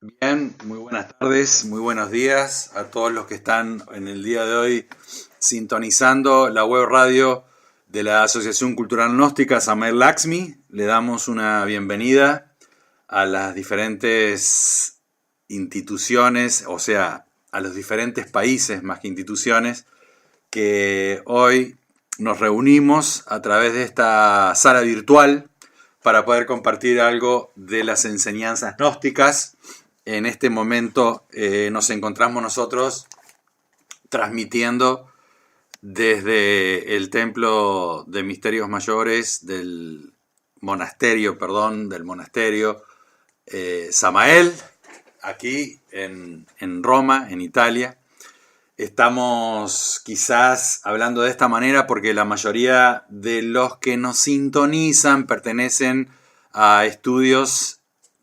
Bien, muy buenas tardes, muy buenos días a todos los que están en el día de hoy sintonizando la web radio de la Asociación Cultural Gnóstica Samael Laxmi. Le damos una bienvenida a las diferentes instituciones, o sea, a los diferentes países más que instituciones, que hoy nos reunimos a través de esta sala virtual para poder compartir algo de las enseñanzas gnósticas. En este momento nos encontramos nosotros transmitiendo desde el Templo de Misterios Mayores del monasterio Samael, aquí en Roma, en Italia. Estamos quizás hablando de esta manera porque la mayoría de los que nos sintonizan pertenecen a estudios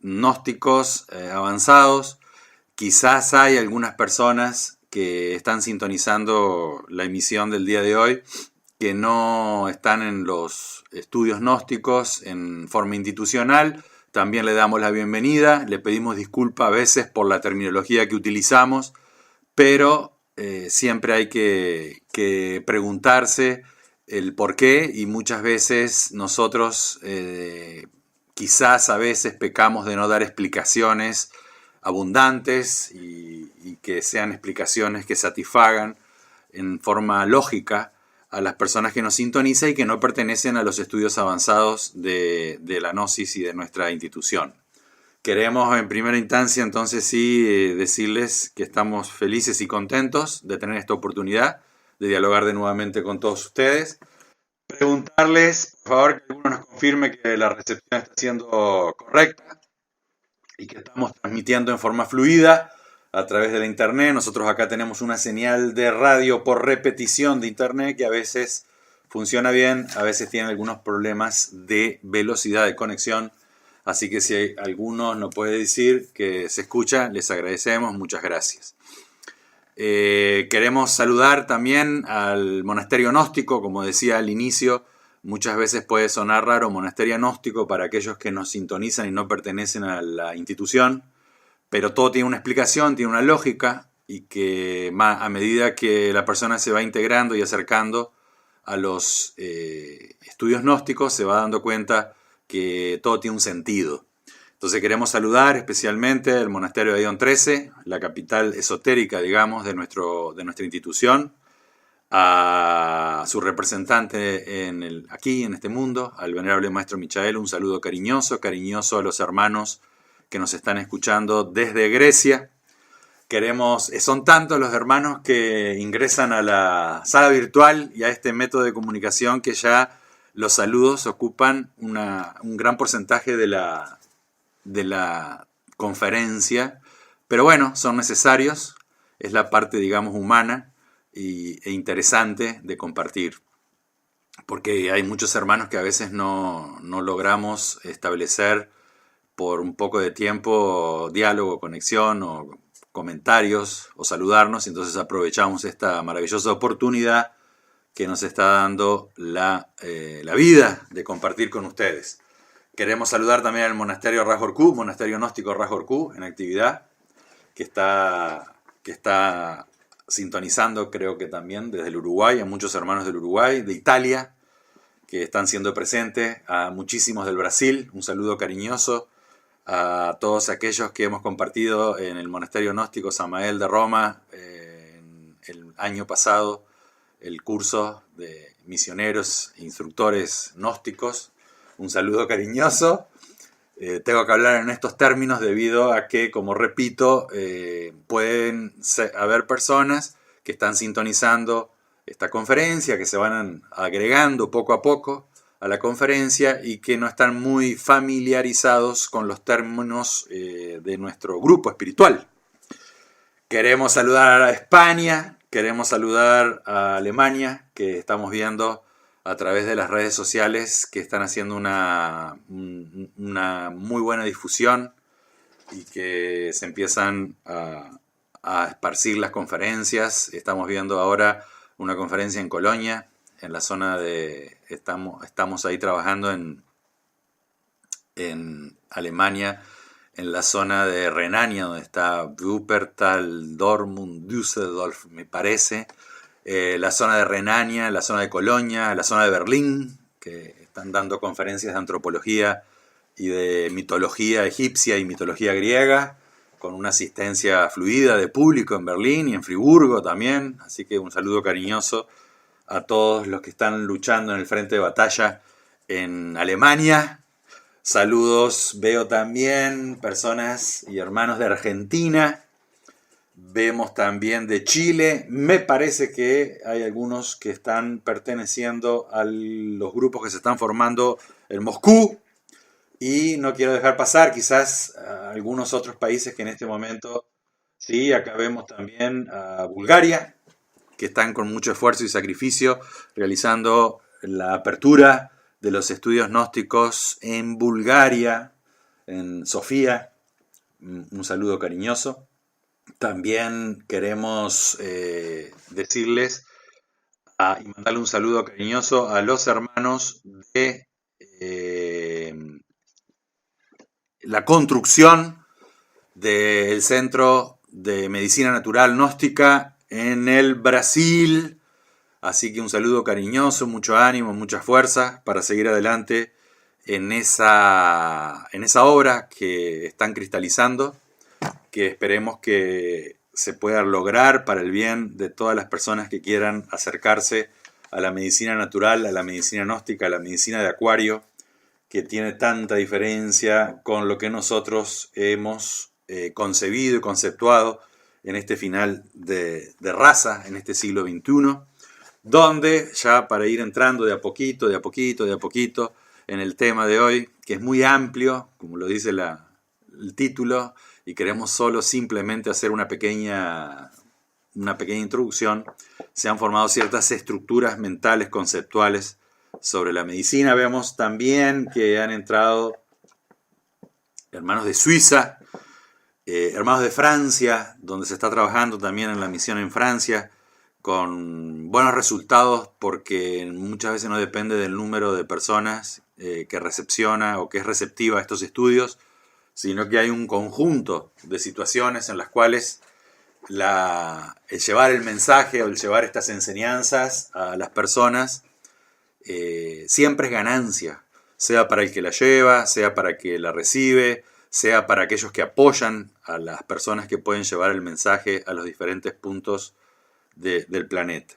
gnósticos avanzados. Quizás hay algunas personas que están sintonizando la emisión del día de hoy que no están en los estudios gnósticos en forma institucional. También le damos la bienvenida, le pedimos disculpas a veces por la terminología que utilizamos, pero siempre hay que preguntarse el por qué, y muchas veces nosotros quizás a veces pecamos de no dar explicaciones abundantes y que sean explicaciones que satisfagan en forma lógica a las personas que nos sintonizan y que no pertenecen a los estudios avanzados de la Gnosis y de nuestra institución. Queremos en primera instancia entonces sí decirles que estamos felices y contentos de tener esta oportunidad de dialogar de nuevamente con todos ustedes. Preguntarles, por favor, que alguno nos confirme que la recepción está siendo correcta y que estamos transmitiendo en forma fluida a través de la internet. Nosotros acá tenemos una señal de radio por repetición de internet que a veces funciona bien, a veces tiene algunos problemas de velocidad de conexión. Así que si alguno nos puede decir que se escucha, les agradecemos, muchas gracias. Queremos saludar también al monasterio gnóstico, como decía al inicio, muchas veces puede sonar raro monasterio gnóstico para aquellos que nos sintonizan y no pertenecen a la institución, pero todo tiene una explicación, tiene una lógica, y que a medida que la persona se va integrando y acercando a los estudios gnósticos, se va dando cuenta que todo tiene un sentido. Entonces queremos saludar especialmente al monasterio de Ion 13, la capital esotérica, digamos, de nuestra institución, a su representante aquí en este mundo, al venerable maestro Michael, un saludo cariñoso a los hermanos que nos están escuchando desde Grecia. Son tantos los hermanos que ingresan a la sala virtual y a este método de comunicación que ya los saludos ocupan un gran porcentaje de la conferencia, pero bueno, son necesarios, es la parte, digamos, humana e interesante de compartir, porque hay muchos hermanos que a veces no logramos establecer por un poco de tiempo diálogo, conexión o comentarios o saludarnos, y entonces aprovechamos esta maravillosa oportunidad que nos está dando la vida de compartir con ustedes. Queremos saludar también al monasterio Rajorkú, monasterio gnóstico Rajorkú, en actividad, que está sintonizando, creo que también desde el Uruguay, a muchos hermanos del Uruguay, de Italia, que están siendo presentes, a muchísimos del Brasil, un saludo cariñoso a todos aquellos que hemos compartido en el monasterio gnóstico Samael de Roma en el año pasado, el curso de misioneros e instructores gnósticos. Un saludo cariñoso. Tengo que hablar en estos términos debido a que, como repito, pueden haber personas que están sintonizando esta conferencia, que se van agregando poco a poco a la conferencia y que no están muy familiarizados con los términos de nuestro grupo espiritual. Queremos saludar a España, queremos saludar a Alemania, que estamos viendo a través de las redes sociales que están haciendo una muy buena difusión y que se empiezan a esparcir las conferencias. Estamos viendo ahora una conferencia en Colonia, en la zona de... Estamos ahí trabajando en Alemania, en la zona de Renania, donde está Wuppertal, Dortmund, Düsseldorf, me parece, la zona de Renania, la zona de Colonia, la zona de Berlín, que están dando conferencias de antropología y de mitología egipcia y mitología griega, con una asistencia fluida de público en Berlín y en Friburgo también, así que un saludo cariñoso a todos los que están luchando en el frente de batalla en Alemania. Saludos, veo también personas y hermanos de Argentina, vemos también de Chile, me parece que hay algunos que están perteneciendo a los grupos que se están formando en Moscú, y no quiero dejar pasar quizás a algunos otros países que en este momento, sí, acá vemos también a Bulgaria, que están con mucho esfuerzo y sacrificio realizando la apertura de los estudios gnósticos en Bulgaria, en Sofía. Un saludo cariñoso. También queremos decirles y mandarle un saludo cariñoso a los hermanos de la construcción del Centro de Medicina Natural Gnóstica en el Brasil. Así que un saludo cariñoso, mucho ánimo, mucha fuerza para seguir adelante en esa obra que están cristalizando, que esperemos que se pueda lograr para el bien de todas las personas que quieran acercarse a la medicina natural, a la medicina gnóstica, a la medicina de Acuario, que tiene tanta diferencia con lo que nosotros hemos concebido y conceptuado en este final de raza, en este siglo XXI, donde ya para ir entrando de a poquito en el tema de hoy, que es muy amplio, como lo dice el título, y queremos solo simplemente hacer una pequeña introducción, se han formado ciertas estructuras mentales, conceptuales sobre la medicina. Vemos también que han entrado hermanos de Suiza, hermanos de Francia, donde se está trabajando también en la misión en Francia, con buenos resultados, porque muchas veces no depende del número de personas que recepciona o que es receptiva a estos estudios, sino que hay un conjunto de situaciones en las cuales el llevar el mensaje o el llevar estas enseñanzas a las personas siempre es ganancia, sea para el que la lleva, sea para el que la recibe, sea para aquellos que apoyan a las personas que pueden llevar el mensaje a los diferentes puntos del planeta.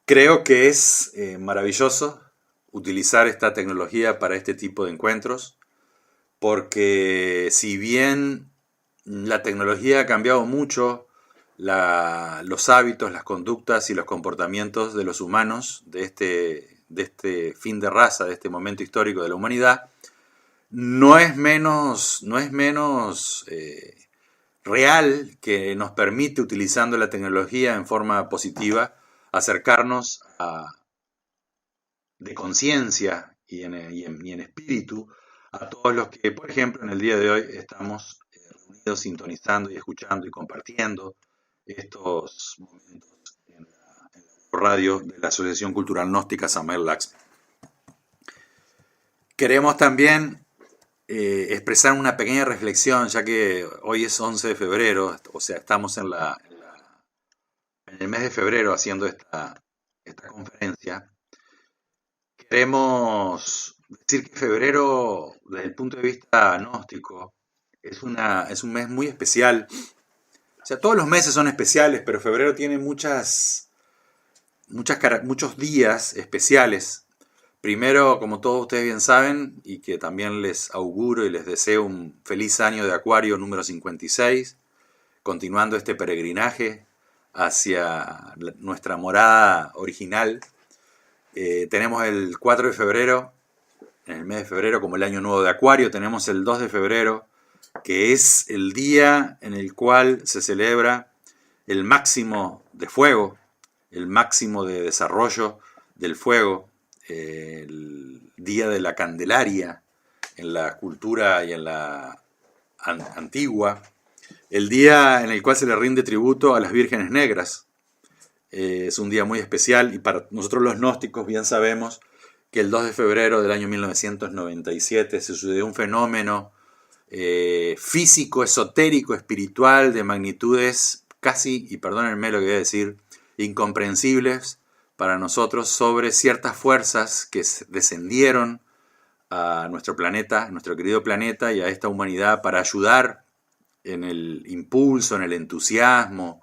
Creo que es maravilloso utilizar esta tecnología para este tipo de encuentros, porque si bien la tecnología ha cambiado mucho los hábitos, las conductas y los comportamientos de los humanos de este fin de raza, de este momento histórico de la humanidad, no es menos real que nos permite, utilizando la tecnología en forma positiva, acercarnos de conciencia y en espíritu a todos los que, por ejemplo, en el día de hoy estamos reunidos, sintonizando y escuchando y compartiendo estos momentos en la radio de la Asociación Cultural Gnóstica Samael Laxmi. Queremos también expresar una pequeña reflexión, ya que hoy es 11 de febrero, o sea, estamos en el mes de febrero haciendo esta conferencia. Queremos decir que febrero, desde el punto de vista gnóstico, es un mes muy especial. O sea, todos los meses son especiales, pero febrero tiene muchos días especiales. Primero, como todos ustedes bien saben, y que también les auguro y les deseo un feliz año de Acuario número 56, continuando este peregrinaje hacia nuestra morada original. Tenemos el 4 de febrero, en el mes de febrero, como el año nuevo de Acuario. Tenemos el 2 de febrero, que es el día en el cual se celebra el máximo de fuego, el máximo de desarrollo del fuego, el día de la Candelaria en la cultura y en la antigua, el día en el cual se le rinde tributo a las vírgenes negras. Es un día muy especial, y para nosotros los gnósticos bien sabemos que el 2 de febrero del año 1997 se sucedió un fenómeno físico, esotérico, espiritual, de magnitudes casi, y perdónenme lo que voy a decir, incomprensibles para nosotros, sobre ciertas fuerzas que descendieron a nuestro planeta, nuestro querido planeta, y a esta humanidad para ayudar en el impulso, en el entusiasmo,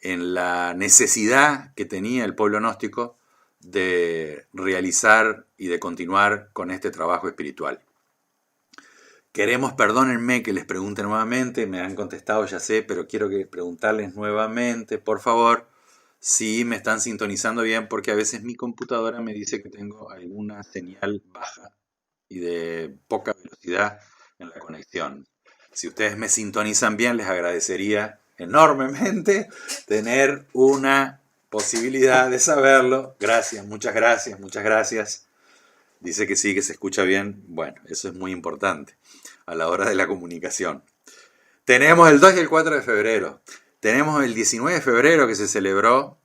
en la necesidad que tenía el pueblo gnóstico de realizar y de continuar con este trabajo espiritual. Perdónenme que les pregunte nuevamente, me han contestado, ya sé, pero quiero preguntarles nuevamente, por favor, si me están sintonizando bien, porque a veces mi computadora me dice que tengo alguna señal baja y de poca velocidad en la conexión. Si ustedes me sintonizan bien, les agradecería enormemente tener una posibilidad de saberlo. Gracias, muchas gracias, muchas gracias. Dice que sí, que se escucha bien. Bueno, eso es muy importante a la hora de la comunicación. Tenemos el 2 y el 4 de febrero. Tenemos el 19 de febrero que se celebró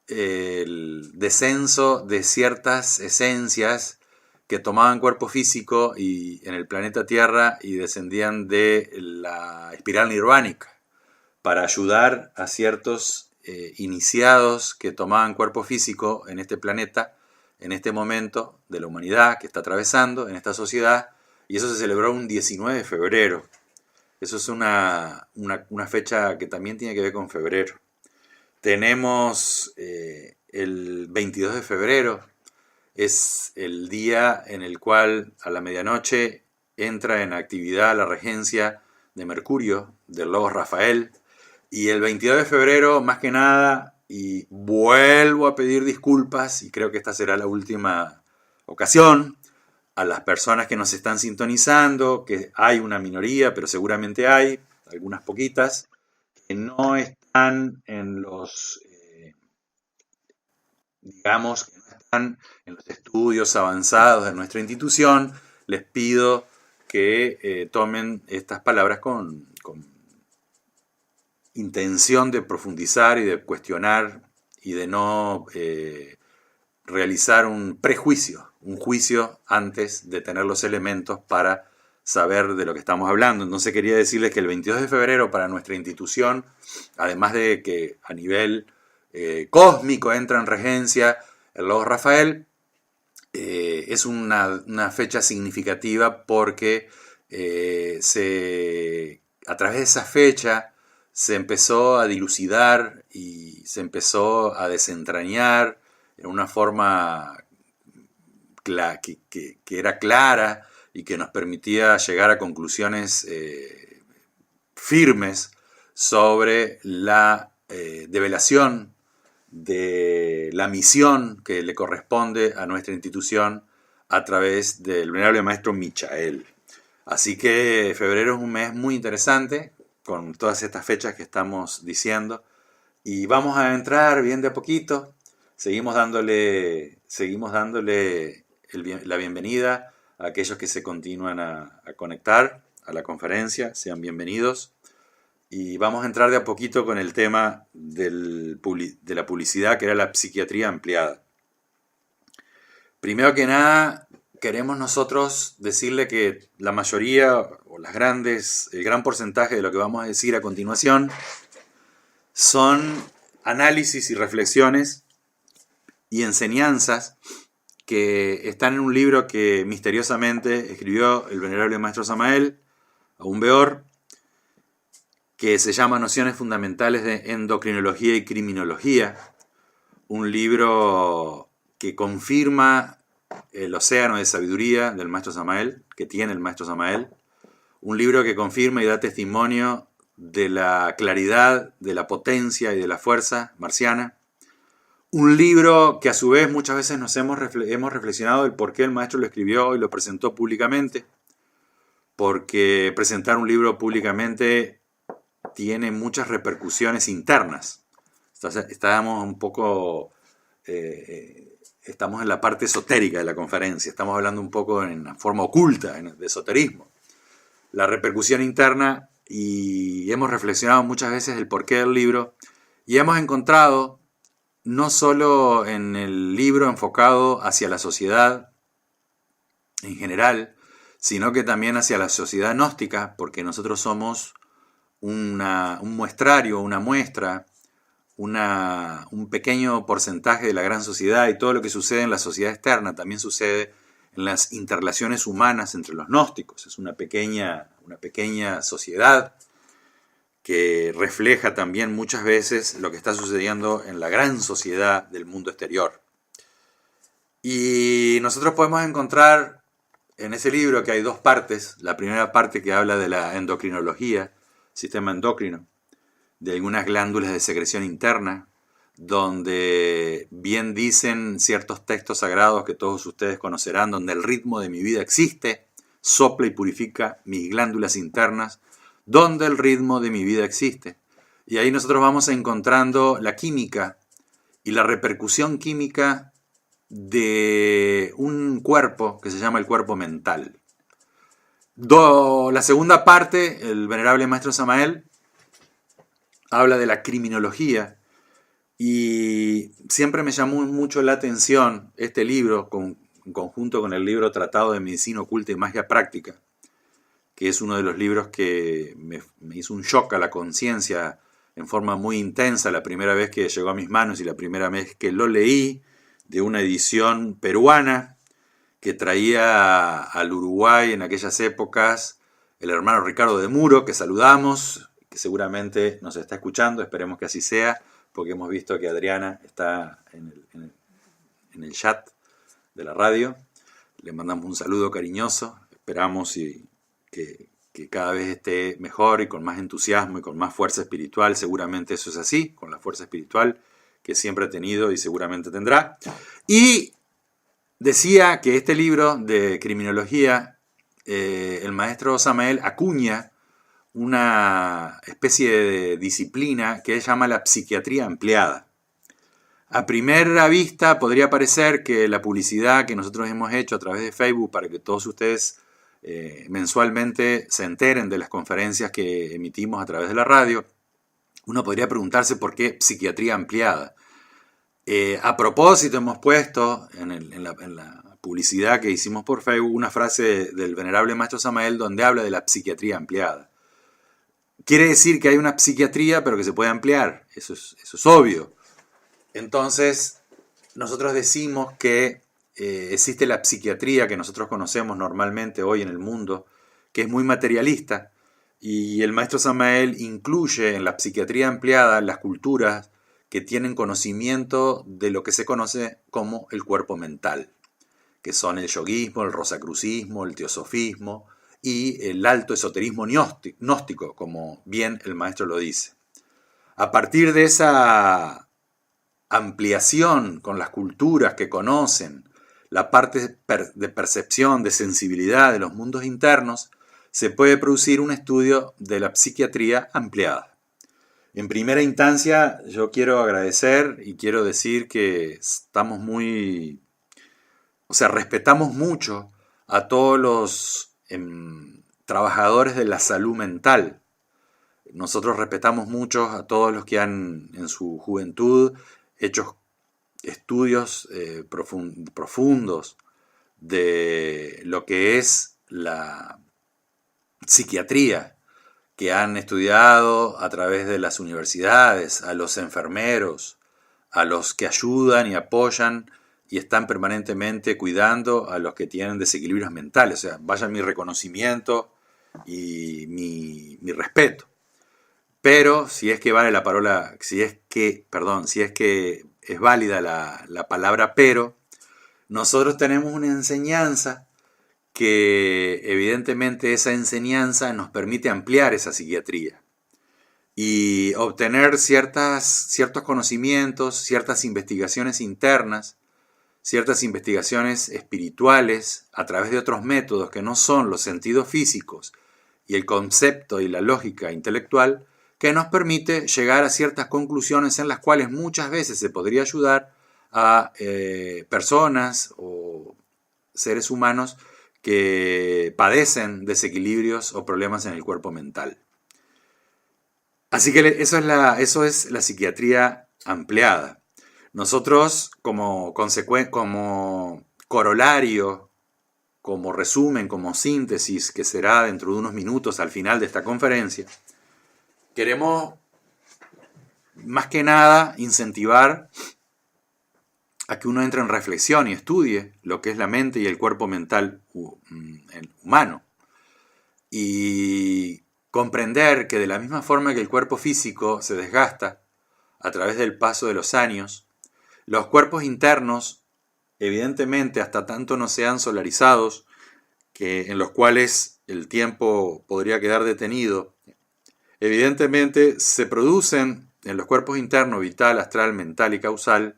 el descenso de ciertas esencias que tomaban cuerpo físico y en el planeta Tierra y descendían de la espiral nirvánica para ayudar a ciertos iniciados que tomaban cuerpo físico en este planeta, en este momento de la humanidad que está atravesando, en esta sociedad, y eso se celebró un 19 de febrero. Eso es una fecha que también tiene que ver con febrero. Tenemos el 22 de febrero, es el día en el cual a la medianoche entra en actividad la regencia de Mercurio, del Logos Rafael, y el 22 de febrero, más que nada, y vuelvo a pedir disculpas, y creo que esta será la última ocasión, a las personas que nos están sintonizando, que hay una minoría, pero seguramente hay, algunas poquitas, que no están en los, digamos, que no están en los estudios avanzados de nuestra institución. Les pido que tomen estas palabras con intención de profundizar y de cuestionar y de no realizar un prejuicio, un juicio antes de tener los elementos para saber de lo que estamos hablando. Entonces quería decirles que el 22 de febrero para nuestra institución, además de que a nivel cósmico entra en regencia el Logos Rafael, es una fecha significativa porque a través de esa fecha se empezó a dilucidar y se empezó a desentrañar en una forma que era clara y que nos permitía llegar a conclusiones firmes sobre la develación de la misión que le corresponde a nuestra institución a través del venerable maestro Michael. Así que febrero es un mes muy interesante con todas estas fechas que estamos diciendo y vamos a entrar bien de a poquito. Seguimos dándole la bienvenida a aquellos que se continúan a conectar a la conferencia, sean bienvenidos. Y vamos a entrar de a poquito con el tema de la publicidad, que era la psiquiatría ampliada. Primero que nada, queremos nosotros decirle que la mayoría, o el gran porcentaje de lo que vamos a decir a continuación, son análisis y reflexiones y enseñanzas que están en un libro que misteriosamente escribió el venerable maestro Samael, Aún Beor, que se llama Nociones Fundamentales de Endocrinología y Criminología, un libro que confirma el océano de sabiduría del maestro Samael, que tiene el maestro Samael, un libro que confirma y da testimonio de la claridad, de la potencia y de la fuerza marciana, un libro que a su vez muchas veces hemos reflexionado el por qué el maestro lo escribió y lo presentó públicamente, porque presentar un libro públicamente tiene muchas repercusiones internas. Estamos un poco, estamos en la parte esotérica de la conferencia, estamos hablando un poco en una forma oculta de esoterismo. La repercusión interna, y hemos reflexionado muchas veces el porqué del libro, y hemos encontrado no solo en el libro enfocado hacia la sociedad en general, sino que también hacia la sociedad gnóstica, porque nosotros somos un muestrario, una muestra, un pequeño porcentaje de la gran sociedad, y todo lo que sucede en la sociedad externa también sucede en las interrelaciones humanas entre los gnósticos. Es una pequeña sociedad que refleja también muchas veces lo que está sucediendo en la gran sociedad del mundo exterior. Y nosotros podemos encontrar en ese libro que hay dos partes. La primera parte que habla de la endocrinología, sistema endocrino, de algunas glándulas de secreción interna, donde bien dicen ciertos textos sagrados que todos ustedes conocerán, donde el ritmo de mi vida existe, sopla y purifica mis glándulas internas, donde el ritmo de mi vida existe. Y ahí nosotros vamos encontrando la química y la repercusión química de un cuerpo que se llama el cuerpo mental. La segunda parte, el venerable maestro Samael habla de la criminología, y siempre me llamó mucho la atención este libro, en conjunto con el libro Tratado de Medicina Oculta y Magia Práctica, que es uno de los libros que me hizo un shock a la conciencia en forma muy intensa la primera vez que llegó a mis manos y la primera vez que lo leí, de una edición peruana que traía al Uruguay en aquellas épocas el hermano Ricardo de Muro, que saludamos, que seguramente nos está escuchando, esperemos que así sea, porque hemos visto que Adriana está en el chat de la radio. Le mandamos un saludo cariñoso, esperamos que cada vez esté mejor y con más entusiasmo y con más fuerza espiritual. Seguramente eso es así, con la fuerza espiritual que siempre ha tenido y seguramente tendrá. Y decía que este libro de criminología, el maestro Samael acuña una especie de disciplina que él llama la psiquiatría ampliada. A primera vista podría parecer que la publicidad que nosotros hemos hecho a través de Facebook para que todos ustedes mensualmente se enteren de las conferencias que emitimos a través de la radio, uno podría preguntarse por qué psiquiatría ampliada. A propósito, hemos puesto en la publicidad que hicimos por Facebook una frase del venerable maestro Samael donde habla de la psiquiatría ampliada. Quiere decir que hay una psiquiatría, pero que se puede ampliar. Eso es obvio. Entonces, nosotros decimos que existe la psiquiatría que nosotros conocemos normalmente hoy en el mundo, que es muy materialista, y el maestro Samael incluye en la psiquiatría ampliada las culturas que tienen conocimiento de lo que se conoce como el cuerpo mental, que son el yoguismo, el rosacrucismo, el teosofismo y el alto esoterismo gnóstico, como bien el maestro lo dice. A partir de esa ampliación con las culturas que conocen la parte de percepción, de sensibilidad de los mundos internos, se puede producir un estudio de la psiquiatría ampliada. En primera instancia, yo quiero agradecer y quiero decir que respetamos mucho a todos los trabajadores de la salud mental. Nosotros respetamos mucho a todos los que han en su juventud hecho estudios profundos de lo que es la psiquiatría, que han estudiado a través de las universidades, a los enfermeros, a los que ayudan y apoyan y están permanentemente cuidando a los que tienen desequilibrios mentales. O sea, vaya mi reconocimiento y mi respeto. Pero si es que vale la palabra, si es que es válida la palabra pero, nosotros tenemos una enseñanza que evidentemente esa enseñanza nos permite ampliar esa psiquiatría y obtener ciertos conocimientos, ciertas investigaciones internas, ciertas investigaciones espirituales a través de otros métodos que no son los sentidos físicos y el concepto y la lógica intelectual, que nos permite llegar a ciertas conclusiones en las cuales muchas veces se podría ayudar a personas o seres humanos que padecen desequilibrios o problemas en el cuerpo mental. Así que eso es la psiquiatría ampliada. Nosotros, como corolario, como resumen, como síntesis, que será dentro de unos minutos al final de esta conferencia, queremos más que nada incentivar a que uno entre en reflexión y estudie lo que es la mente y el cuerpo mental humano. Y comprender que de la misma forma que el cuerpo físico se desgasta a través del paso de los años, los cuerpos internos, evidentemente hasta tanto no sean solarizados, en los cuales el tiempo podría quedar detenido, evidentemente se producen en los cuerpos internos, vital, astral, mental y causal,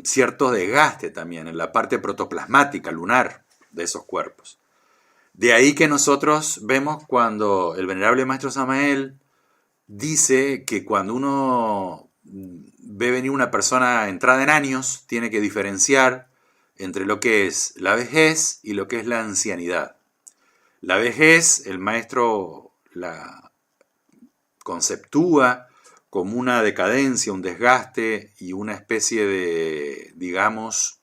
cierto desgaste también en la parte protoplasmática, lunar de esos cuerpos. De ahí que nosotros vemos cuando el venerable maestro Samael dice que cuando uno ve venir una persona entrada en años, tiene que diferenciar entre lo que es la vejez y lo que es la ancianidad. La vejez, el maestro la conceptúa como una decadencia, un desgaste y una especie de, digamos,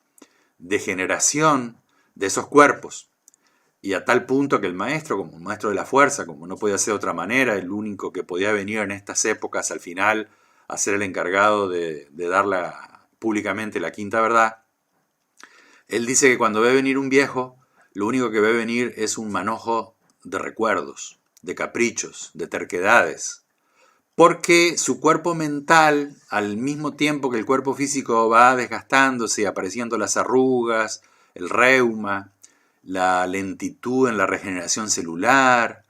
degeneración de esos cuerpos. Y a tal punto que el maestro, como maestro de la fuerza, como no podía ser de otra manera, el único que podía venir en estas épocas al final a ser el encargado de dar públicamente la quinta verdad, él dice que cuando ve venir un viejo, lo único que ve venir es un manojo de recuerdos, de caprichos, de terquedades, porque su cuerpo mental, al mismo tiempo que el cuerpo físico va desgastándose y apareciendo las arrugas, el reuma, la lentitud en la regeneración celular,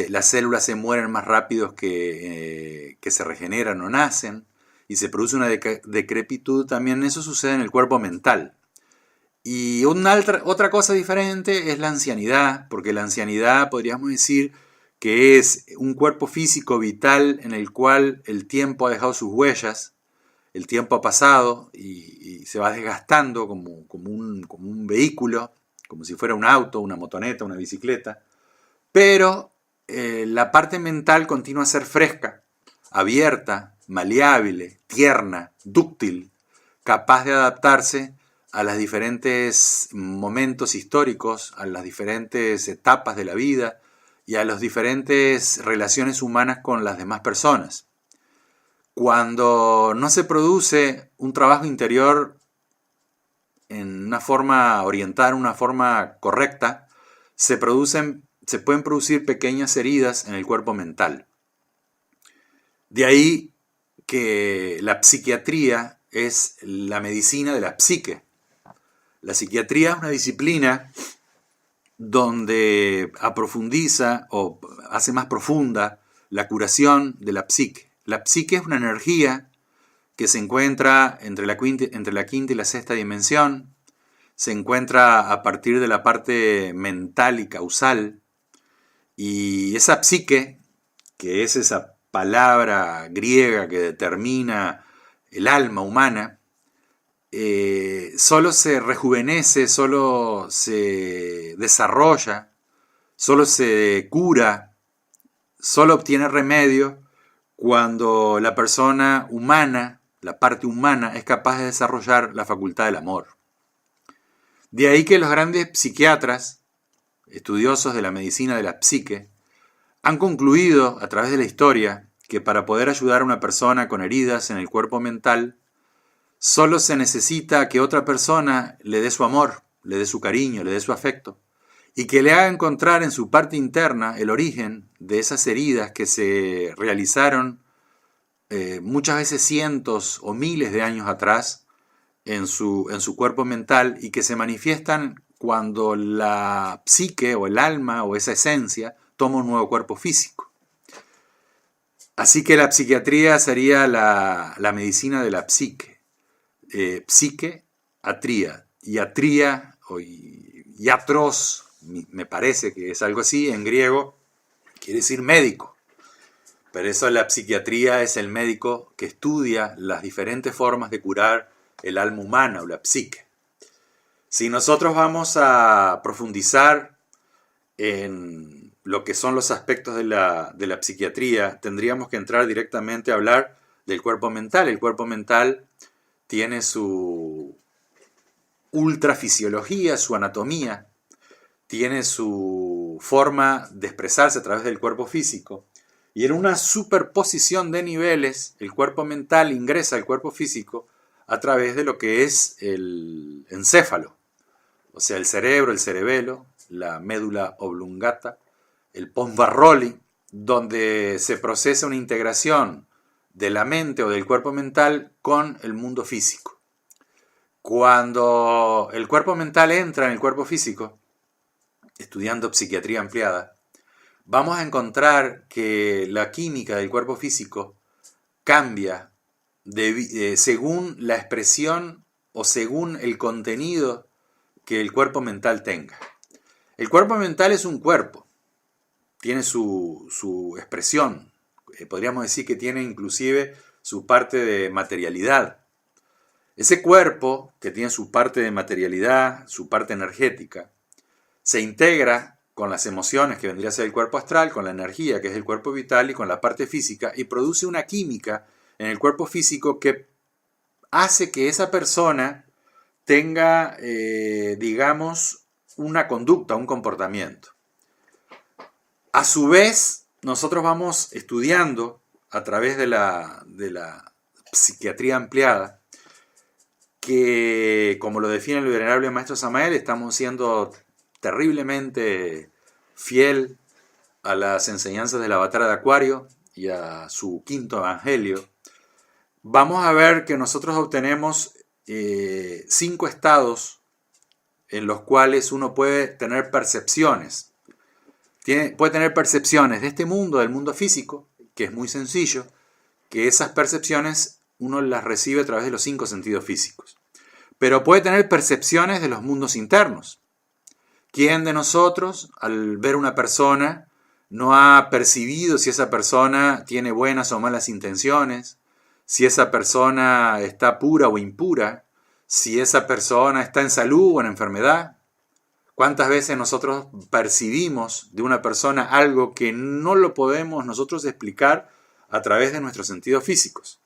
las células se mueren más rápido que se regeneran o nacen, y se produce una decrepitud también. Eso sucede en el cuerpo mental. Y otra cosa diferente es la ancianidad, porque la ancianidad podríamos decir que es un cuerpo físico vital en el cual el tiempo ha dejado sus huellas, el tiempo ha pasado y se va desgastando como un vehículo, como si fuera un auto, una motoneta, una bicicleta, pero la parte mental continúa a ser fresca, abierta, maleable, tierna, dúctil, capaz de adaptarse a los diferentes momentos históricos, a las diferentes etapas de la vida y a las diferentes relaciones humanas con las demás personas. Cuando no se produce un trabajo interior en una forma orientada, en una forma correcta, se pueden producir pequeñas heridas en el cuerpo mental. De ahí que la psiquiatría es la medicina de la psique. La psiquiatría es una disciplina donde aprofundiza o hace más profunda la curación de la psique. La psique es una energía que se encuentra entre la quinta y la sexta dimensión, se encuentra a partir de la parte mental y causal, y esa psique, que es esa palabra griega que determina el alma humana, solo se rejuvenece, solo se desarrolla, solo se cura, solo obtiene remedio cuando la persona humana, la parte humana, es capaz de desarrollar la facultad del amor. De ahí que los grandes psiquiatras, estudiosos de la medicina de la psique, han concluido a través de la historia que para poder ayudar a una persona con heridas en el cuerpo mental, solo se necesita que otra persona le dé su amor, le dé su cariño, le dé su afecto, y que le haga encontrar en su parte interna el origen de esas heridas que se realizaron muchas veces cientos o miles de años atrás en su cuerpo mental y que se manifiestan cuando la psique o el alma o esa esencia toma un nuevo cuerpo físico. Así que la psiquiatría sería la medicina de la psique. Psique, atría. Y atría, o iatros, me parece que es algo así, en griego, quiere decir médico. Pero eso la psiquiatría es el médico que estudia las diferentes formas de curar el alma humana o la psique. Si nosotros vamos a profundizar en lo que son los aspectos de la psiquiatría, tendríamos que entrar directamente a hablar del cuerpo mental. El cuerpo mental tiene su ultrafisiología, su anatomía, tiene su forma de expresarse a través del cuerpo físico, y en una superposición de niveles, el cuerpo mental ingresa al cuerpo físico a través de lo que es el encéfalo, o sea, el cerebro, el cerebelo, la médula oblongata, el pons Varroli, donde se procesa una integración de la mente o del cuerpo mental con el mundo físico. Cuando el cuerpo mental entra en el cuerpo físico, estudiando psiquiatría ampliada, vamos a encontrar que la química del cuerpo físico cambia según la expresión o según el contenido que el cuerpo mental tenga. El cuerpo mental es un cuerpo, tiene su expresión, podríamos decir que tiene inclusive su parte de materialidad. Ese cuerpo, que tiene su parte de materialidad, su parte energética, se integra con las emociones, que vendría a ser el cuerpo astral, con la energía, que es el cuerpo vital, y con la parte física, y produce una química en el cuerpo físico que hace que esa persona tenga, digamos, una conducta, un comportamiento. A su vez, nosotros vamos estudiando a través de la psiquiatría ampliada, que, como lo define el venerable maestro Samael, estamos siendo terriblemente fiel a las enseñanzas del avatar de Acuario y a su quinto evangelio. Vamos a ver que nosotros obtenemos 5 estados en los cuales uno puede tener percepciones. Puede tener percepciones de este mundo, del mundo físico, que es muy sencillo, que esas percepciones uno las recibe a través de los 5 sentidos físicos. Pero puede tener percepciones de los mundos internos. ¿Quién de nosotros, al ver una persona, no ha percibido si esa persona tiene buenas o malas intenciones, si esa persona está pura o impura, si esa persona está en salud o en enfermedad? ¿Cuántas veces nosotros percibimos de una persona algo que no lo podemos nosotros explicar a través de nuestros sentidos físicos?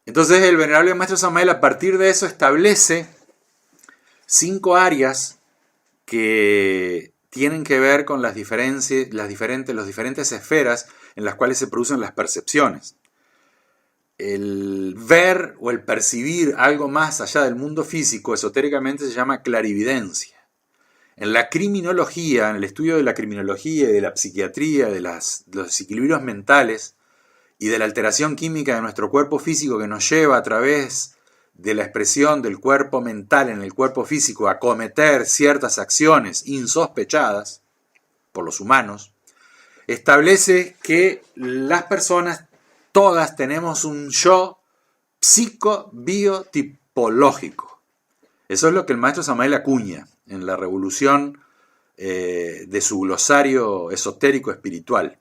Entonces el venerable maestro Samael, a partir de eso, establece 5 áreas que tienen que ver con las diferentes esferas en las cuales se producen las percepciones. El ver o el percibir algo más allá del mundo físico esotéricamente se llama clarividencia. En la criminología, en el estudio de la criminología y de la psiquiatría, de los desequilibrios mentales y de la alteración química de nuestro cuerpo físico que nos lleva a través de la expresión del cuerpo mental en el cuerpo físico a cometer ciertas acciones insospechadas por los humanos, establece que las personas todas tenemos un yo psico-biotipológico. Eso es lo que el maestro Samael acuña en la revolución de su glosario esotérico espiritual.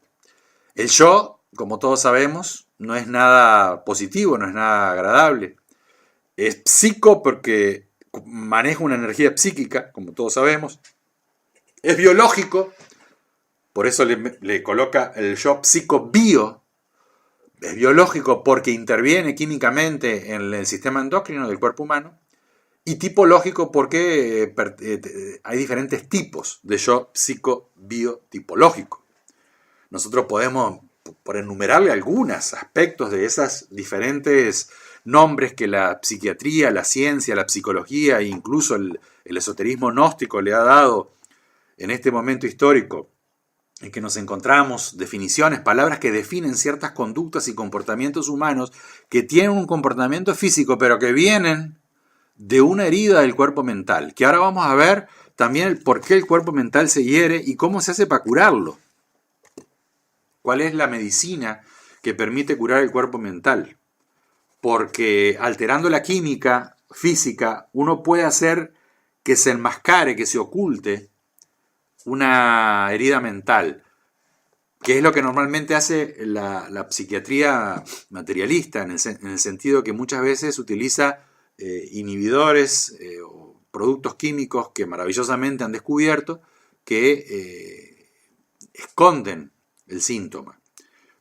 El yo, como todos sabemos, no es nada positivo, no es nada agradable. Es psico porque maneja una energía psíquica, como todos sabemos. Es biológico, por eso le coloca el yo psico-bio. Es biológico porque interviene químicamente en el sistema endocrino del cuerpo humano. Y tipológico porque hay diferentes tipos de yo psico-biotipológico. Nosotros podemos, por enumerarle algunos aspectos de esos diferentes nombres que la psiquiatría, la ciencia, la psicología e incluso el esoterismo gnóstico le ha dado en este momento histórico, en que nos encontramos definiciones, palabras que definen ciertas conductas y comportamientos humanos que tienen un comportamiento físico, pero que vienen de una herida del cuerpo mental, que ahora vamos a ver también el por qué el cuerpo mental se hiere y cómo se hace para curarlo. ¿Cuál es la medicina que permite curar el cuerpo mental? Porque alterando la química física, uno puede hacer que se enmascare, que se oculte una herida mental, que es lo que normalmente hace la psiquiatría materialista, en el sentido que muchas veces utiliza inhibidores o productos químicos que maravillosamente han descubierto que esconden el síntoma.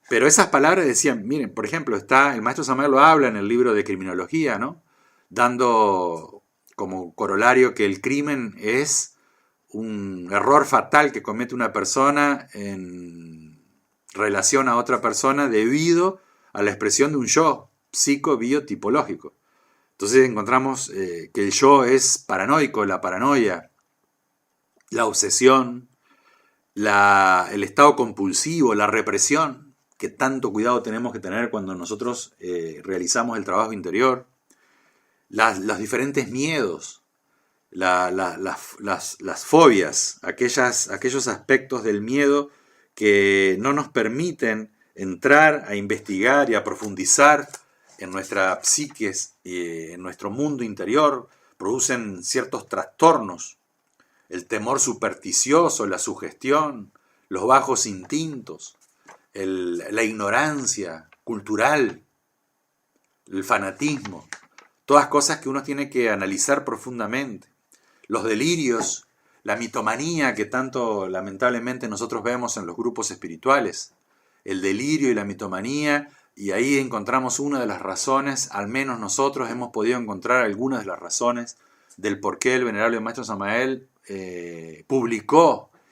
Pero esas palabras decían, miren, por ejemplo, el maestro Samael lo habla en el libro de criminología, ¿no? dando como corolario que el crimen es un error fatal que comete una persona en relación a otra persona debido a la expresión de un yo psico-biotipológico. Entonces encontramos que el yo es paranoico, la paranoia, la obsesión, el estado compulsivo, la represión, que tanto cuidado tenemos que tener cuando nosotros realizamos el trabajo interior, los diferentes miedos, las fobias, aquellos aspectos del miedo que no nos permiten entrar a investigar y a profundizar en nuestra psiquis, en nuestro mundo interior, producen ciertos trastornos. El temor supersticioso, la sugestión, los bajos instintos, la ignorancia cultural, el fanatismo, todas cosas que uno tiene que analizar profundamente. Los delirios, la mitomanía que tanto lamentablemente nosotros vemos en los grupos espirituales, el delirio y la mitomanía, y ahí encontramos una de las razones, al menos nosotros hemos podido encontrar algunas de las razones del por qué el venerable Maestro Samael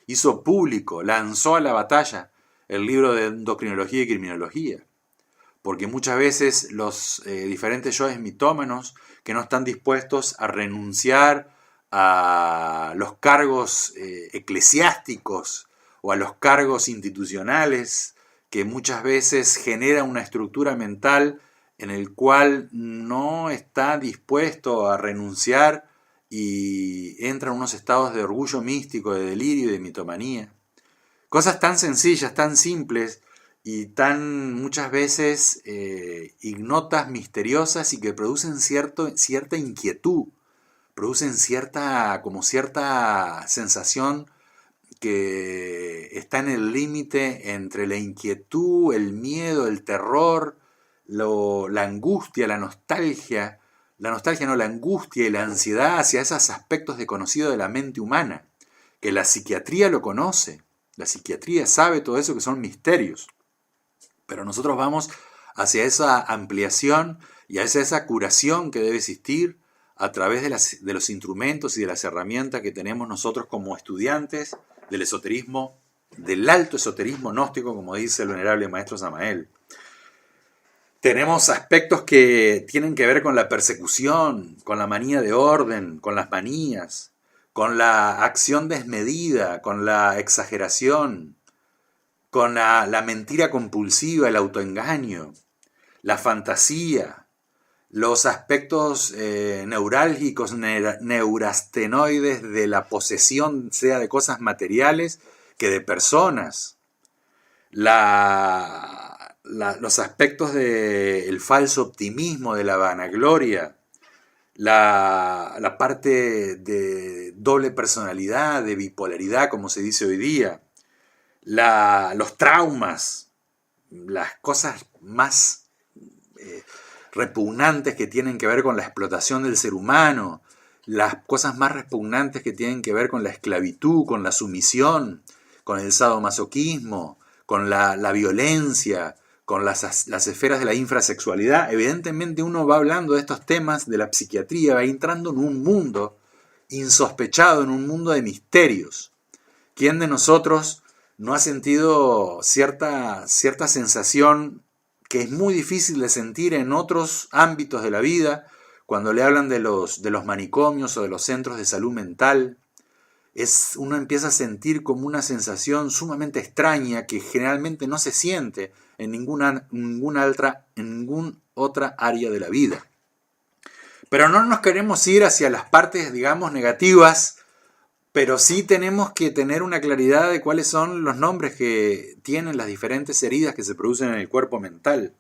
hizo público, lanzó a la batalla el libro de endocrinología y criminología. Porque muchas veces los diferentes yoes mitómanos que no están dispuestos a renunciar a los cargos eclesiásticos o a los cargos institucionales, que muchas veces genera una estructura mental en el cual no está dispuesto a renunciar y entra en unos estados de orgullo místico, de delirio y de mitomanía. Cosas tan sencillas, tan simples y tan muchas veces ignotas, misteriosas y que producen cierta inquietud, producen cierta sensación que está en el límite entre la inquietud, el miedo, el terror, la angustia, la angustia y la ansiedad hacia esos aspectos desconocidos de la mente humana, que la psiquiatría lo conoce, la psiquiatría sabe todo eso que son misterios, pero nosotros vamos hacia esa ampliación y hacia esa curación que debe existir a través de los instrumentos y de las herramientas que tenemos nosotros como estudiantes del esoterismo, del alto esoterismo gnóstico, como dice el venerable Maestro Samael. Tenemos aspectos que tienen que ver con la persecución, con la manía de orden, con las manías, con la acción desmedida, con la exageración, con la mentira compulsiva, el autoengaño, la fantasía, los aspectos neurálgicos, neurastenoides de la posesión, sea de cosas materiales que de personas, los aspectos del falso optimismo, de la vanagloria, la parte de doble personalidad, de bipolaridad, como se dice hoy día, los traumas, las cosas más repugnantes que tienen que ver con la explotación del ser humano, las cosas más repugnantes que tienen que ver con la esclavitud, con la sumisión, con el sadomasoquismo, con la violencia, con las esferas de la infrasexualidad. Evidentemente uno va hablando de estos temas de la psiquiatría, va entrando en un mundo insospechado, en un mundo de misterios. ¿Quién de nosotros no ha sentido cierta sensación que es muy difícil de sentir en otros ámbitos de la vida, cuando le hablan de los manicomios o de los centros de salud mental? Uno empieza a sentir como una sensación sumamente extraña que generalmente no se siente en ninguna otra área de la vida. Pero no nos queremos ir hacia las partes, digamos, negativas, pero sí tenemos que tener una claridad de cuáles son los nombres que tienen las diferentes heridas que se producen en el cuerpo mental.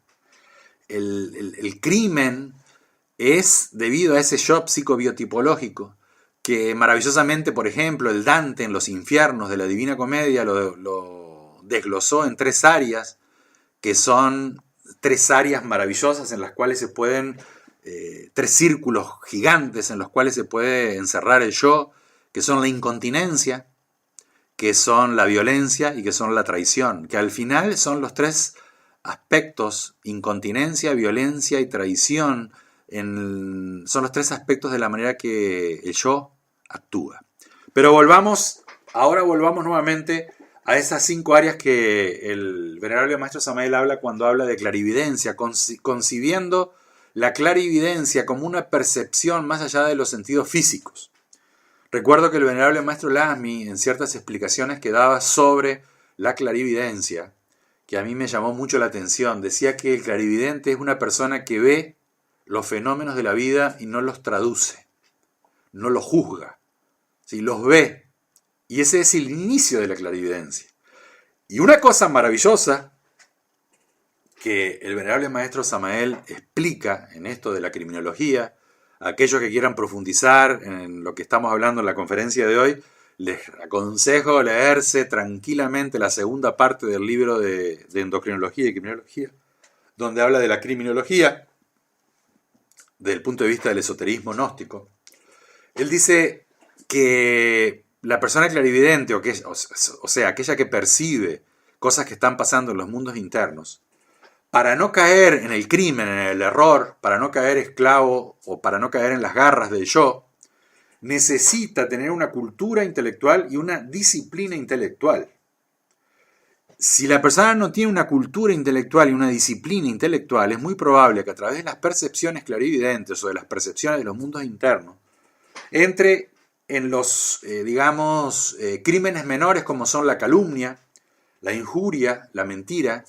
El crimen es debido a ese shock psicobiotipológico que maravillosamente, por ejemplo, el Dante en Los Infiernos de la Divina Comedia lo desglosó en 3 áreas, que son 3 áreas maravillosas en las cuales se pueden, 3 círculos gigantes en los cuales se puede encerrar el yo, que son la incontinencia, que son la violencia y que son la traición, que al final son los 3 aspectos, incontinencia, violencia y traición, son los tres aspectos de la manera que el yo actúa. Pero ahora volvamos nuevamente a esas 5 áreas que el venerable maestro Samael habla cuando habla de clarividencia, concibiendo la clarividencia como una percepción más allá de los sentidos físicos. Recuerdo que el venerable maestro Lasmi, en ciertas explicaciones que daba sobre la clarividencia, que a mí me llamó mucho la atención, decía que el clarividente es una persona que ve los fenómenos de la vida y no los traduce, no los juzga, ¿sí? Los ve. Y ese es el inicio de la clarividencia. Y una cosa maravillosa que el venerable maestro Samael explica en esto de la criminología, a aquellos que quieran profundizar en lo que estamos hablando en la conferencia de hoy, les aconsejo leerse tranquilamente la segunda parte del libro de endocrinología y criminología, donde habla de la criminología desde el punto de vista del esoterismo gnóstico. Él dice que la persona clarividente, o sea, aquella que percibe cosas que están pasando en los mundos internos, para no caer en el crimen, en el error, para no caer esclavo o para no caer en las garras del yo, necesita tener una cultura intelectual y una disciplina intelectual. Si la persona no tiene una cultura intelectual y una disciplina intelectual, es muy probable que a través de las percepciones clarividentes o de las percepciones de los mundos internos, entre en los, crímenes menores como son la calumnia, la injuria, la mentira,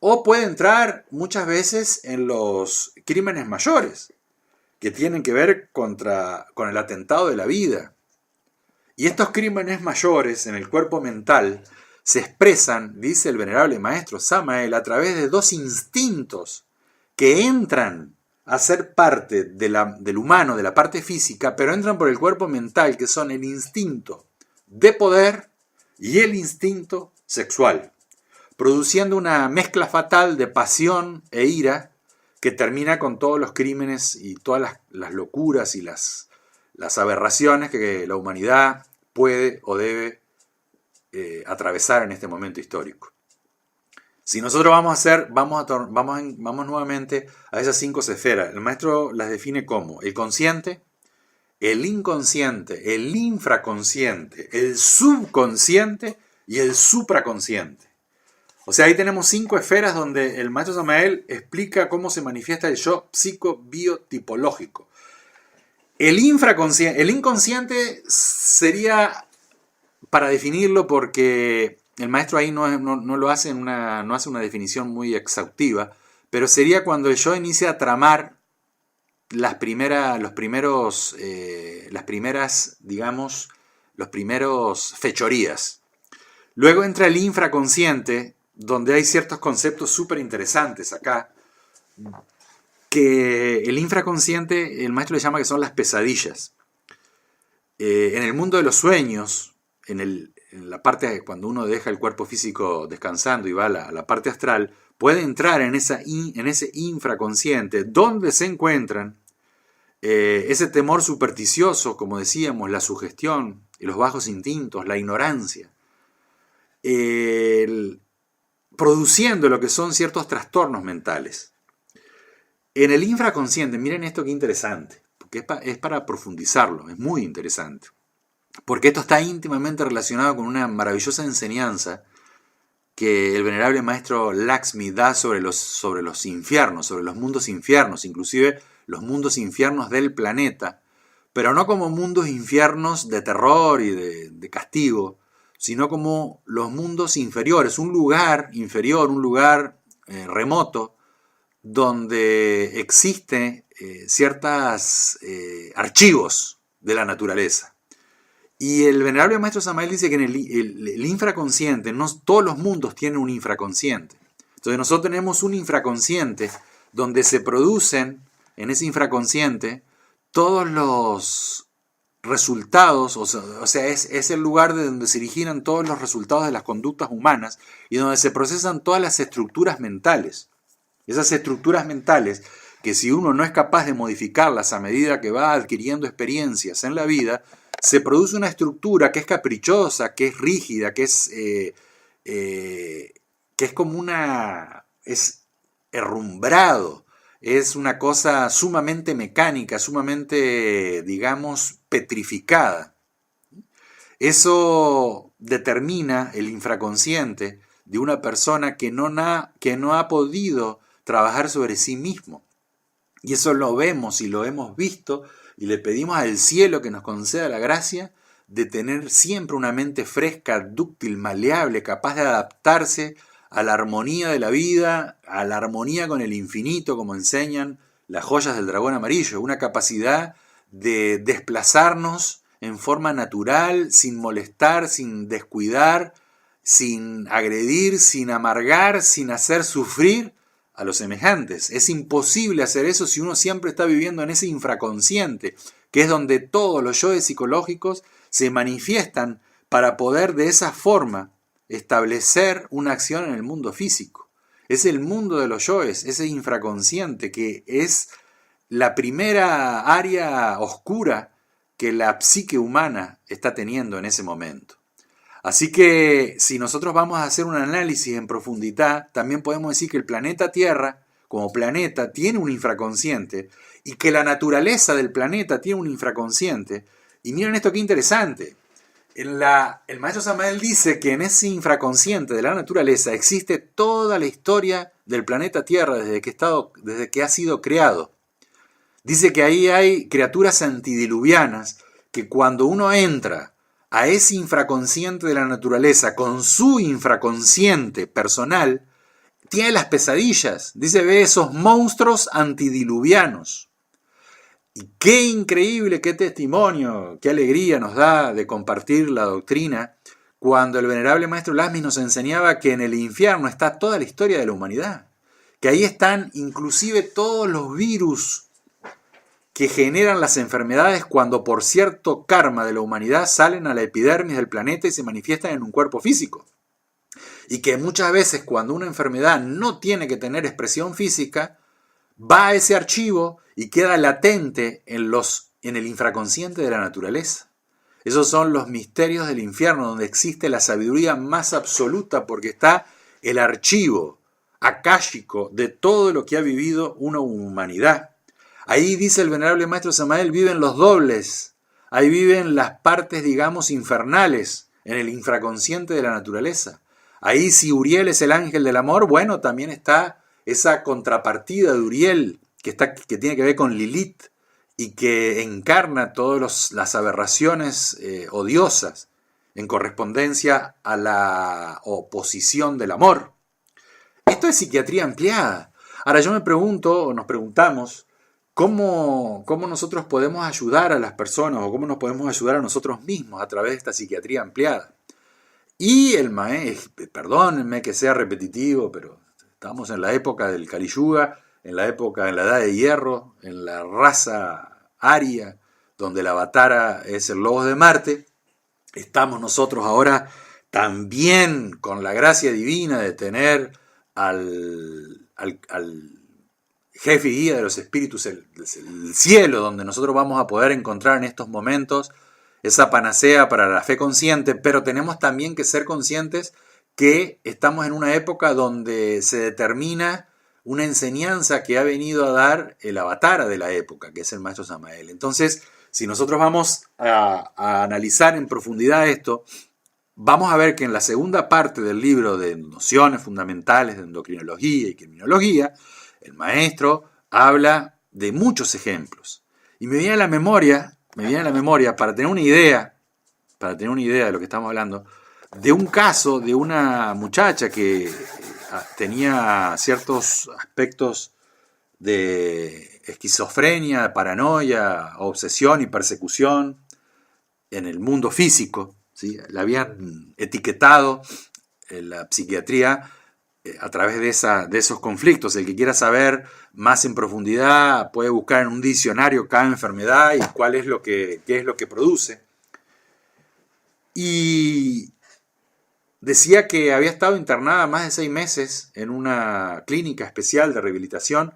o puede entrar muchas veces en los crímenes mayores, que tienen que ver con el atentado de la vida. Y estos crímenes mayores en el cuerpo mental se expresan, dice el venerable maestro Samael, a través de 2 instintos que entran a ser parte del humano, de la parte física, pero entran por el cuerpo mental, que son el instinto de poder y el instinto sexual, produciendo una mezcla fatal de pasión e ira que termina con todos los crímenes y todas las locuras y las aberraciones que la humanidad puede o debe atravesar en este momento histórico. Si nosotros vamos nuevamente a esas 5 esferas, el maestro las define como el consciente, el inconsciente, el infraconsciente, el subconsciente y el supraconsciente. O sea, ahí tenemos 5 esferas donde el maestro Samael explica cómo se manifiesta el yo psico-biotipológico. El inconsciente sería, para definirlo, porque el maestro ahí no lo hace no hace una definición muy exhaustiva, pero sería cuando el yo inicia a tramar las primeras fechorías. Luego entra el infraconsciente, donde hay ciertos conceptos súper interesantes acá, que el infraconsciente, el maestro le llama que son las pesadillas. En el mundo de los sueños, en la parte cuando uno deja el cuerpo físico descansando y va a la parte astral, puede entrar en ese infraconsciente, donde se encuentran ese temor supersticioso, como decíamos, la sugestión, los bajos instintos, la ignorancia, produciendo lo que son ciertos trastornos mentales. En el infraconsciente, miren esto qué interesante, porque es para profundizarlo, es muy interesante, porque esto está íntimamente relacionado con una maravillosa enseñanza que el venerable maestro Laxmi da sobre los infiernos, sobre los mundos infiernos, inclusive los mundos infiernos del planeta, pero no como mundos infiernos de terror y de castigo, sino como los mundos inferiores, un lugar inferior, un lugar remoto, donde existen ciertos archivos de la naturaleza. Y el venerable maestro Samael dice que en el infraconsciente, no todos los mundos tienen un infraconsciente. Entonces nosotros tenemos un infraconsciente donde se producen en ese infraconsciente todos los resultados, o sea, es el lugar de donde se originan todos los resultados de las conductas humanas y donde se procesan todas las estructuras mentales. Esas estructuras mentales que si uno no es capaz de modificarlas a medida que va adquiriendo experiencias en la vida, se produce una estructura que es caprichosa, que es rígida, que es como es herrumbrado, es una cosa sumamente mecánica, sumamente, digamos, petrificada. Eso determina el infraconsciente de una persona que no ha podido trabajar sobre sí mismo. Y eso lo vemos y lo hemos visto y le pedimos al cielo que nos conceda la gracia de tener siempre una mente fresca, dúctil, maleable, capaz de adaptarse a la armonía de la vida, a la armonía con el infinito, como enseñan las joyas del dragón amarillo, una capacidad de desplazarnos en forma natural, sin molestar, sin descuidar, sin agredir, sin amargar, sin hacer sufrir a los semejantes. Es imposible hacer eso si uno siempre está viviendo en ese infraconsciente, que es donde todos los yoes psicológicos se manifiestan para poder de esa forma establecer una acción en el mundo físico. Es el mundo de los yoes, ese infraconsciente que es la primera área oscura que la psique humana está teniendo en ese momento. Así que si nosotros vamos a hacer un análisis en profundidad, también podemos decir que el planeta Tierra, como planeta, tiene un infraconsciente y que la naturaleza del planeta tiene un infraconsciente. Y miren esto qué interesante. El maestro Samael dice que en ese infraconsciente de la naturaleza existe toda la historia del planeta Tierra desde que ha sido creado. Dice que ahí hay criaturas antidiluvianas que cuando uno entra a ese infraconsciente de la naturaleza con su infraconsciente personal, tiene las pesadillas. Dice, ve esos monstruos antidiluvianos. Y qué increíble, qué testimonio, qué alegría nos da de compartir la doctrina cuando el venerable maestro Lasmis nos enseñaba que en el infierno está toda la historia de la humanidad, que ahí están inclusive todos los virus que generan las enfermedades cuando por cierto karma de la humanidad salen a la epidermis del planeta y se manifiestan en un cuerpo físico. Y que muchas veces cuando una enfermedad no tiene que tener expresión física, va a ese archivo y queda latente en el infraconsciente de la naturaleza. Esos son los misterios del infierno, donde existe la sabiduría más absoluta, porque está el archivo akáshico de todo lo que ha vivido una humanidad. Ahí dice el venerable maestro Samael, viven los dobles, ahí viven las partes, digamos, infernales, en el infraconsciente de la naturaleza. Ahí si Uriel es el ángel del amor, bueno, también está esa contrapartida de Uriel, que tiene que ver con Lilith, y que encarna todas las aberraciones odiosas en correspondencia a la oposición del amor. Esto es psiquiatría ampliada. Ahora yo me pregunto, o nos preguntamos, ¿cómo nosotros podemos ayudar a las personas o cómo nos podemos ayudar a nosotros mismos a través de esta psiquiatría ampliada? Y el maestro, perdónenme que sea repetitivo, pero estamos en la época del Kali Yuga, en la edad de hierro, en la raza aria, donde la Avatara es el Logos de Marte. Estamos nosotros ahora también con la gracia divina de tener al jefe y guía de los espíritus, el cielo, donde nosotros vamos a poder encontrar en estos momentos esa panacea para la fe consciente, pero tenemos también que ser conscientes que estamos en una época donde se determina una enseñanza que ha venido a dar el Avatara de la época, que es el maestro Samael. Entonces, si nosotros vamos a analizar en profundidad esto, vamos a ver que en la segunda parte del libro de nociones fundamentales de endocrinología y criminología, el maestro habla de muchos ejemplos. Y me viene a la memoria, para tener una idea de lo que estamos hablando, de un caso de una muchacha que tenía ciertos aspectos de esquizofrenia, paranoia, obsesión y persecución en el mundo físico, ¿sí? La habían etiquetado en la psiquiatría a través de esos conflictos. El que quiera saber más en profundidad puede buscar en un diccionario cada enfermedad y qué es lo que produce. Y decía que había estado internada más de 6 meses en una clínica especial de rehabilitación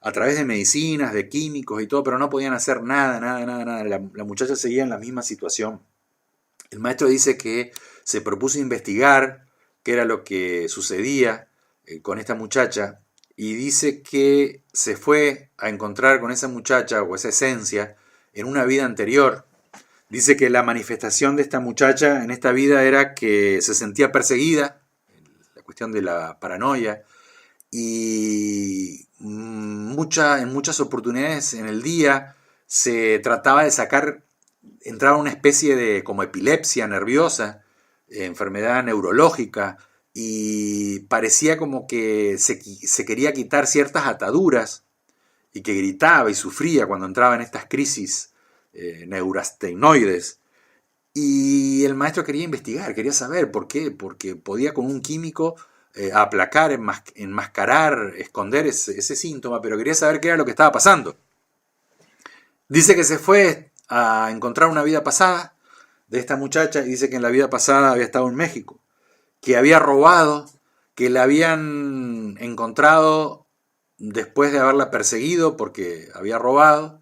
a través de medicinas, de químicos y todo, pero no podían hacer nada. La muchacha seguía en la misma situación. El maestro dice que se propuso investigar qué era lo que sucedía con esta muchacha y dice que se fue a encontrar con esa muchacha o esa esencia en una vida anterior. Dice que la manifestación de esta muchacha en esta vida era que se sentía perseguida, la cuestión de la paranoia, y en muchas oportunidades en el día se trataba de sacar, entraba una especie de como epilepsia nerviosa, enfermedad neurológica, y parecía como que se quería quitar ciertas ataduras y que gritaba y sufría cuando entraba en estas crisis neurastenoides. Y el maestro quería investigar, quería saber por qué, porque podía con un químico aplacar, enmascarar, esconder ese síntoma, pero quería saber qué era lo que estaba pasando. Dice que se fue a encontrar una vida pasada de esta muchacha y dice que en la vida pasada había estado en México, que había robado, que la habían encontrado después de haberla perseguido porque había robado,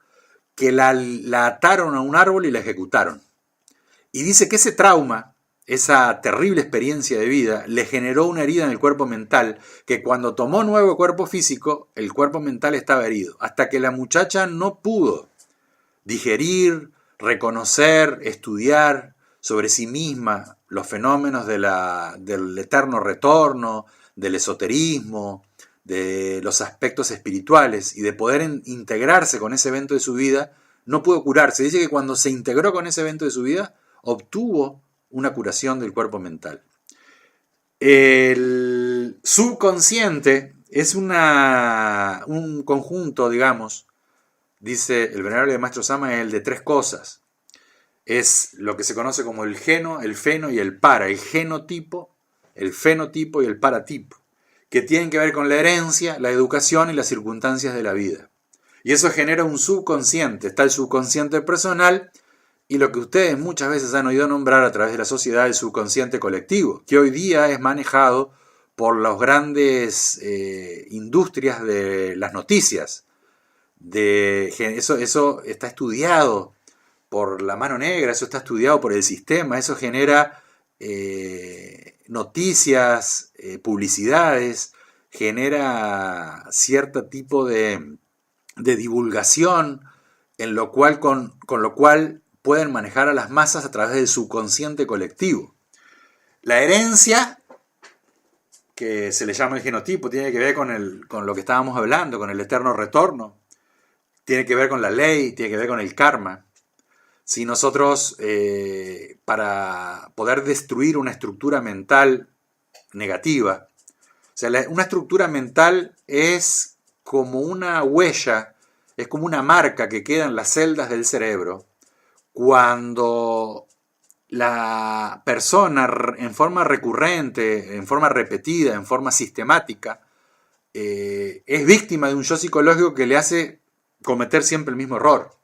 que la ataron a un árbol y la ejecutaron. Y dice que ese trauma, esa terrible experiencia de vida, le generó una herida en el cuerpo mental, que cuando tomó nuevo cuerpo físico, el cuerpo mental estaba herido, hasta que la muchacha no pudo digerir, reconocer, estudiar sobre sí misma los fenómenos del eterno retorno, del esoterismo, de los aspectos espirituales y de poder integrarse con ese evento de su vida, no pudo curarse. Dice que cuando se integró con ese evento de su vida, obtuvo una curación del cuerpo mental. El subconsciente es un conjunto, digamos, dice el venerable maestro Samael, de tres cosas. Es lo que se conoce como el geno, el feno y el para. El genotipo, el fenotipo y el paratipo, que tienen que ver con la herencia, la educación y las circunstancias de la vida. Y eso genera un subconsciente. Está el subconsciente personal y lo que ustedes muchas veces han oído nombrar a través de la sociedad, el subconsciente colectivo, que hoy día es manejado por las grandes industrias de las noticias. Eso está estudiado por la mano negra, eso está estudiado por el sistema, eso genera noticias, publicidades, genera cierto tipo de divulgación, en lo cual, con lo cual pueden manejar a las masas a través del subconsciente colectivo. La herencia, que se le llama el genotipo, tiene que ver con lo que estábamos hablando, con el eterno retorno, tiene que ver con la ley, tiene que ver con el karma. Si nosotros, para poder destruir una estructura mental negativa, o sea, una estructura mental es como una huella, es como una marca que queda en las celdas del cerebro cuando la persona en forma recurrente, en forma repetida, en forma sistemática, es víctima de un yo psicológico que le hace cometer siempre el mismo error.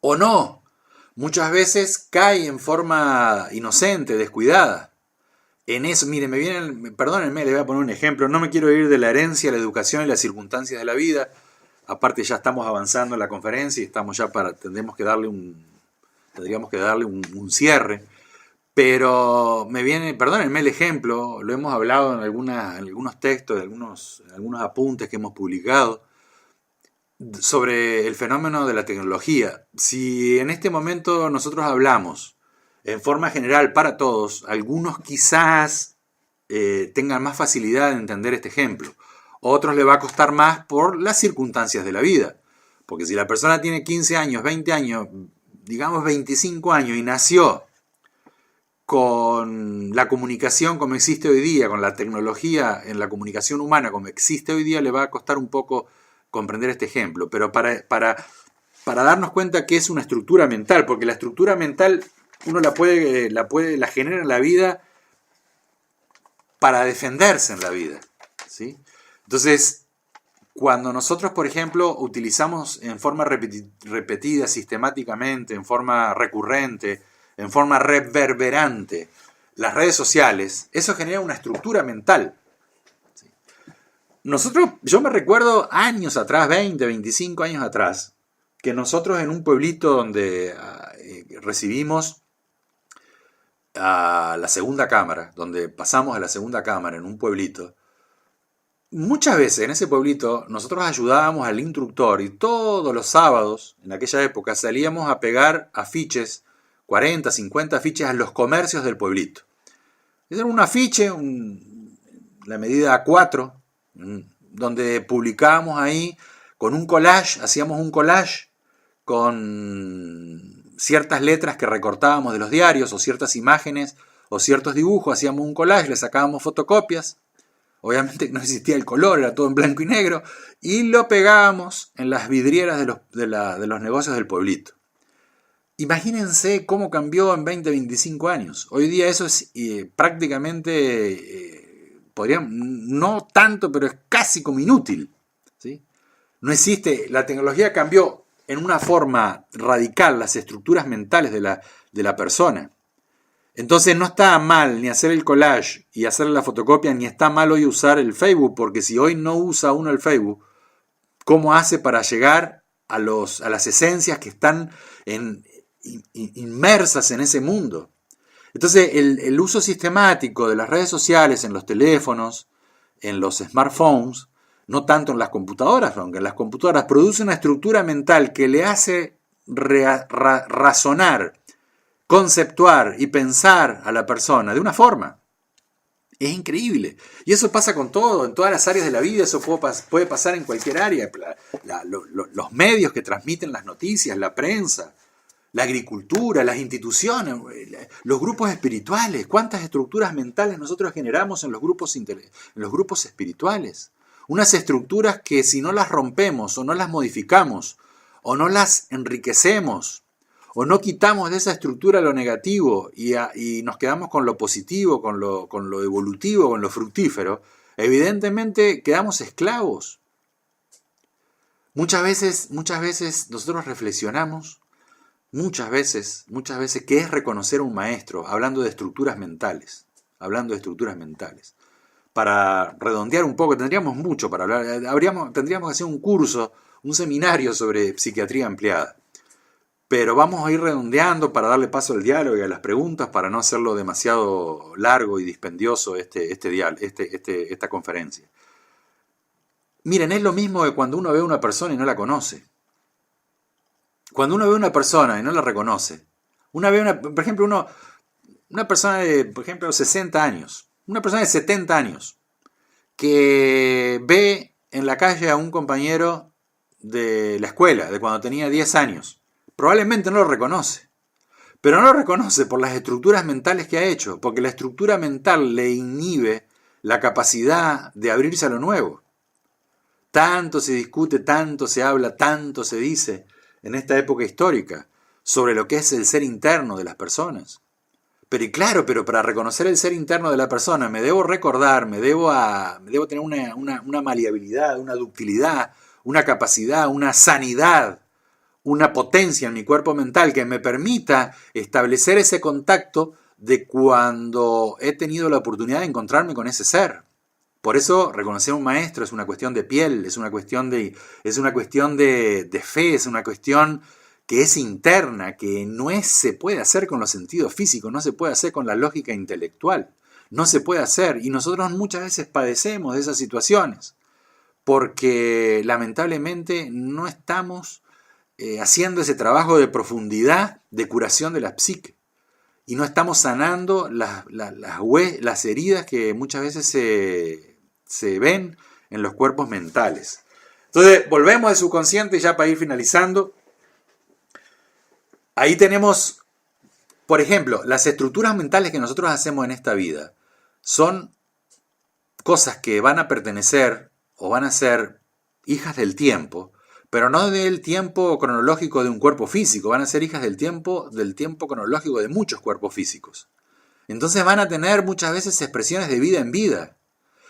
O no, muchas veces cae en forma inocente, descuidada. En eso, mire, perdónenme, le voy a poner un ejemplo, no me quiero ir de la herencia, la educación y las circunstancias de la vida. Aparte ya estamos avanzando en la conferencia y estamos ya tendríamos que darle un cierre. Pero perdónenme el ejemplo, lo hemos hablado en algunos textos, en algunos apuntes que hemos publicado, sobre el fenómeno de la tecnología. Si en este momento nosotros hablamos en forma general para todos, algunos quizás tengan más facilidad de entender este ejemplo. Otros le va a costar más por las circunstancias de la vida. Porque si la persona tiene 15 años, 20 años, digamos 25 años y nació con la comunicación como existe hoy día, con la tecnología en la comunicación humana como existe hoy día, le va a costar un poco comprender este ejemplo. Pero para darnos cuenta que es una estructura mental, porque la estructura mental uno la genera en la vida para defenderse en la vida, ¿sí? Entonces, cuando nosotros, por ejemplo, utilizamos en forma repetida, sistemáticamente, en forma recurrente, en forma reverberante, las redes sociales, eso genera una estructura mental. ¿Sí? Yo me recuerdo años atrás, 20, 25 años atrás, que nosotros en un pueblito donde recibimos a la segunda cámara, donde pasamos a la segunda cámara en un pueblito, muchas veces en ese pueblito nosotros ayudábamos al instructor y todos los sábados, en aquella época, salíamos a pegar afiches, 40, 50 afiches a los comercios del pueblito. Era un afiche, la medida A4, donde publicábamos ahí con un collage, hacíamos un collage con ciertas letras que recortábamos de los diarios o ciertas imágenes o ciertos dibujos, hacíamos un collage, le sacábamos fotocopias. Obviamente no existía el color, era todo en blanco y negro, y lo pegábamos en las vidrieras de los negocios del pueblito. Imagínense cómo cambió en 20, 25 años. Hoy día eso es prácticamente, no tanto, pero es casi como inútil, ¿sí? No existe, la tecnología cambió en una forma radical las estructuras mentales de la persona. Entonces no está mal ni hacer el collage y hacer la fotocopia, ni está mal hoy usar el Facebook, porque si hoy no usa uno el Facebook, ¿cómo hace para llegar a las esencias que están inmersas en ese mundo? Entonces el uso sistemático de las redes sociales en los teléfonos, en los smartphones, no tanto en las computadoras, aunque en las computadoras produce una estructura mental que le hace razonar, conceptuar y pensar a la persona de una forma. Es increíble. Y eso pasa con todo, en todas las áreas de la vida, eso puede pasar en cualquier área. Los medios que transmiten las noticias, la prensa, la agricultura, las instituciones, los grupos espirituales. ¿Cuántas estructuras mentales nosotros generamos en los grupos espirituales? Unas estructuras que si no las rompemos o no las modificamos o no las enriquecemos, o no quitamos de esa estructura lo negativo y nos quedamos con lo positivo, con lo evolutivo, con lo fructífero, evidentemente quedamos esclavos. Muchas veces nosotros reflexionamos, muchas veces, qué es reconocer a un maestro, hablando de estructuras mentales. Para redondear un poco, tendríamos mucho para hablar, tendríamos que hacer un curso, un seminario sobre psiquiatría ampliada. Pero vamos a ir redondeando para darle paso al diálogo y a las preguntas para no hacerlo demasiado largo y dispendioso esta conferencia. Miren, es lo mismo que cuando uno ve a una persona y no la conoce. Cuando uno ve a una persona y no la reconoce, por ejemplo, una persona de, 60 años, una persona de 70 años, que ve en la calle a un compañero de la escuela, de cuando tenía 10 años, probablemente no lo reconoce, pero no lo reconoce por las estructuras mentales que ha hecho, porque la estructura mental le inhibe la capacidad de abrirse a lo nuevo. Tanto se discute, tanto se habla, tanto se dice en esta época histórica sobre lo que es el ser interno de las personas. Pero para reconocer el ser interno de la persona me debo recordar, me debo tener una maleabilidad, una ductilidad, una capacidad, una sanidad, una potencia en mi cuerpo mental que me permita establecer ese contacto de cuando he tenido la oportunidad de encontrarme con ese ser. Por eso reconocer a un maestro es una cuestión de piel, es una cuestión de fe, es una cuestión que es interna, que se puede hacer con los sentidos físicos, no se puede hacer con la lógica intelectual, no se puede hacer, y nosotros muchas veces padecemos de esas situaciones, porque lamentablemente no estamos haciendo ese trabajo de profundidad de curación de la psique. Y no estamos sanando las heridas que muchas veces se ven en los cuerpos mentales. Entonces, volvemos al subconsciente ya para ir finalizando. Ahí tenemos, por ejemplo, las estructuras mentales que nosotros hacemos en esta vida. Son cosas que van a pertenecer o van a ser hijas del tiempo, pero no del tiempo cronológico de un cuerpo físico, van a ser hijas del tiempo cronológico de muchos cuerpos físicos. Entonces van a tener muchas veces expresiones de vida en vida.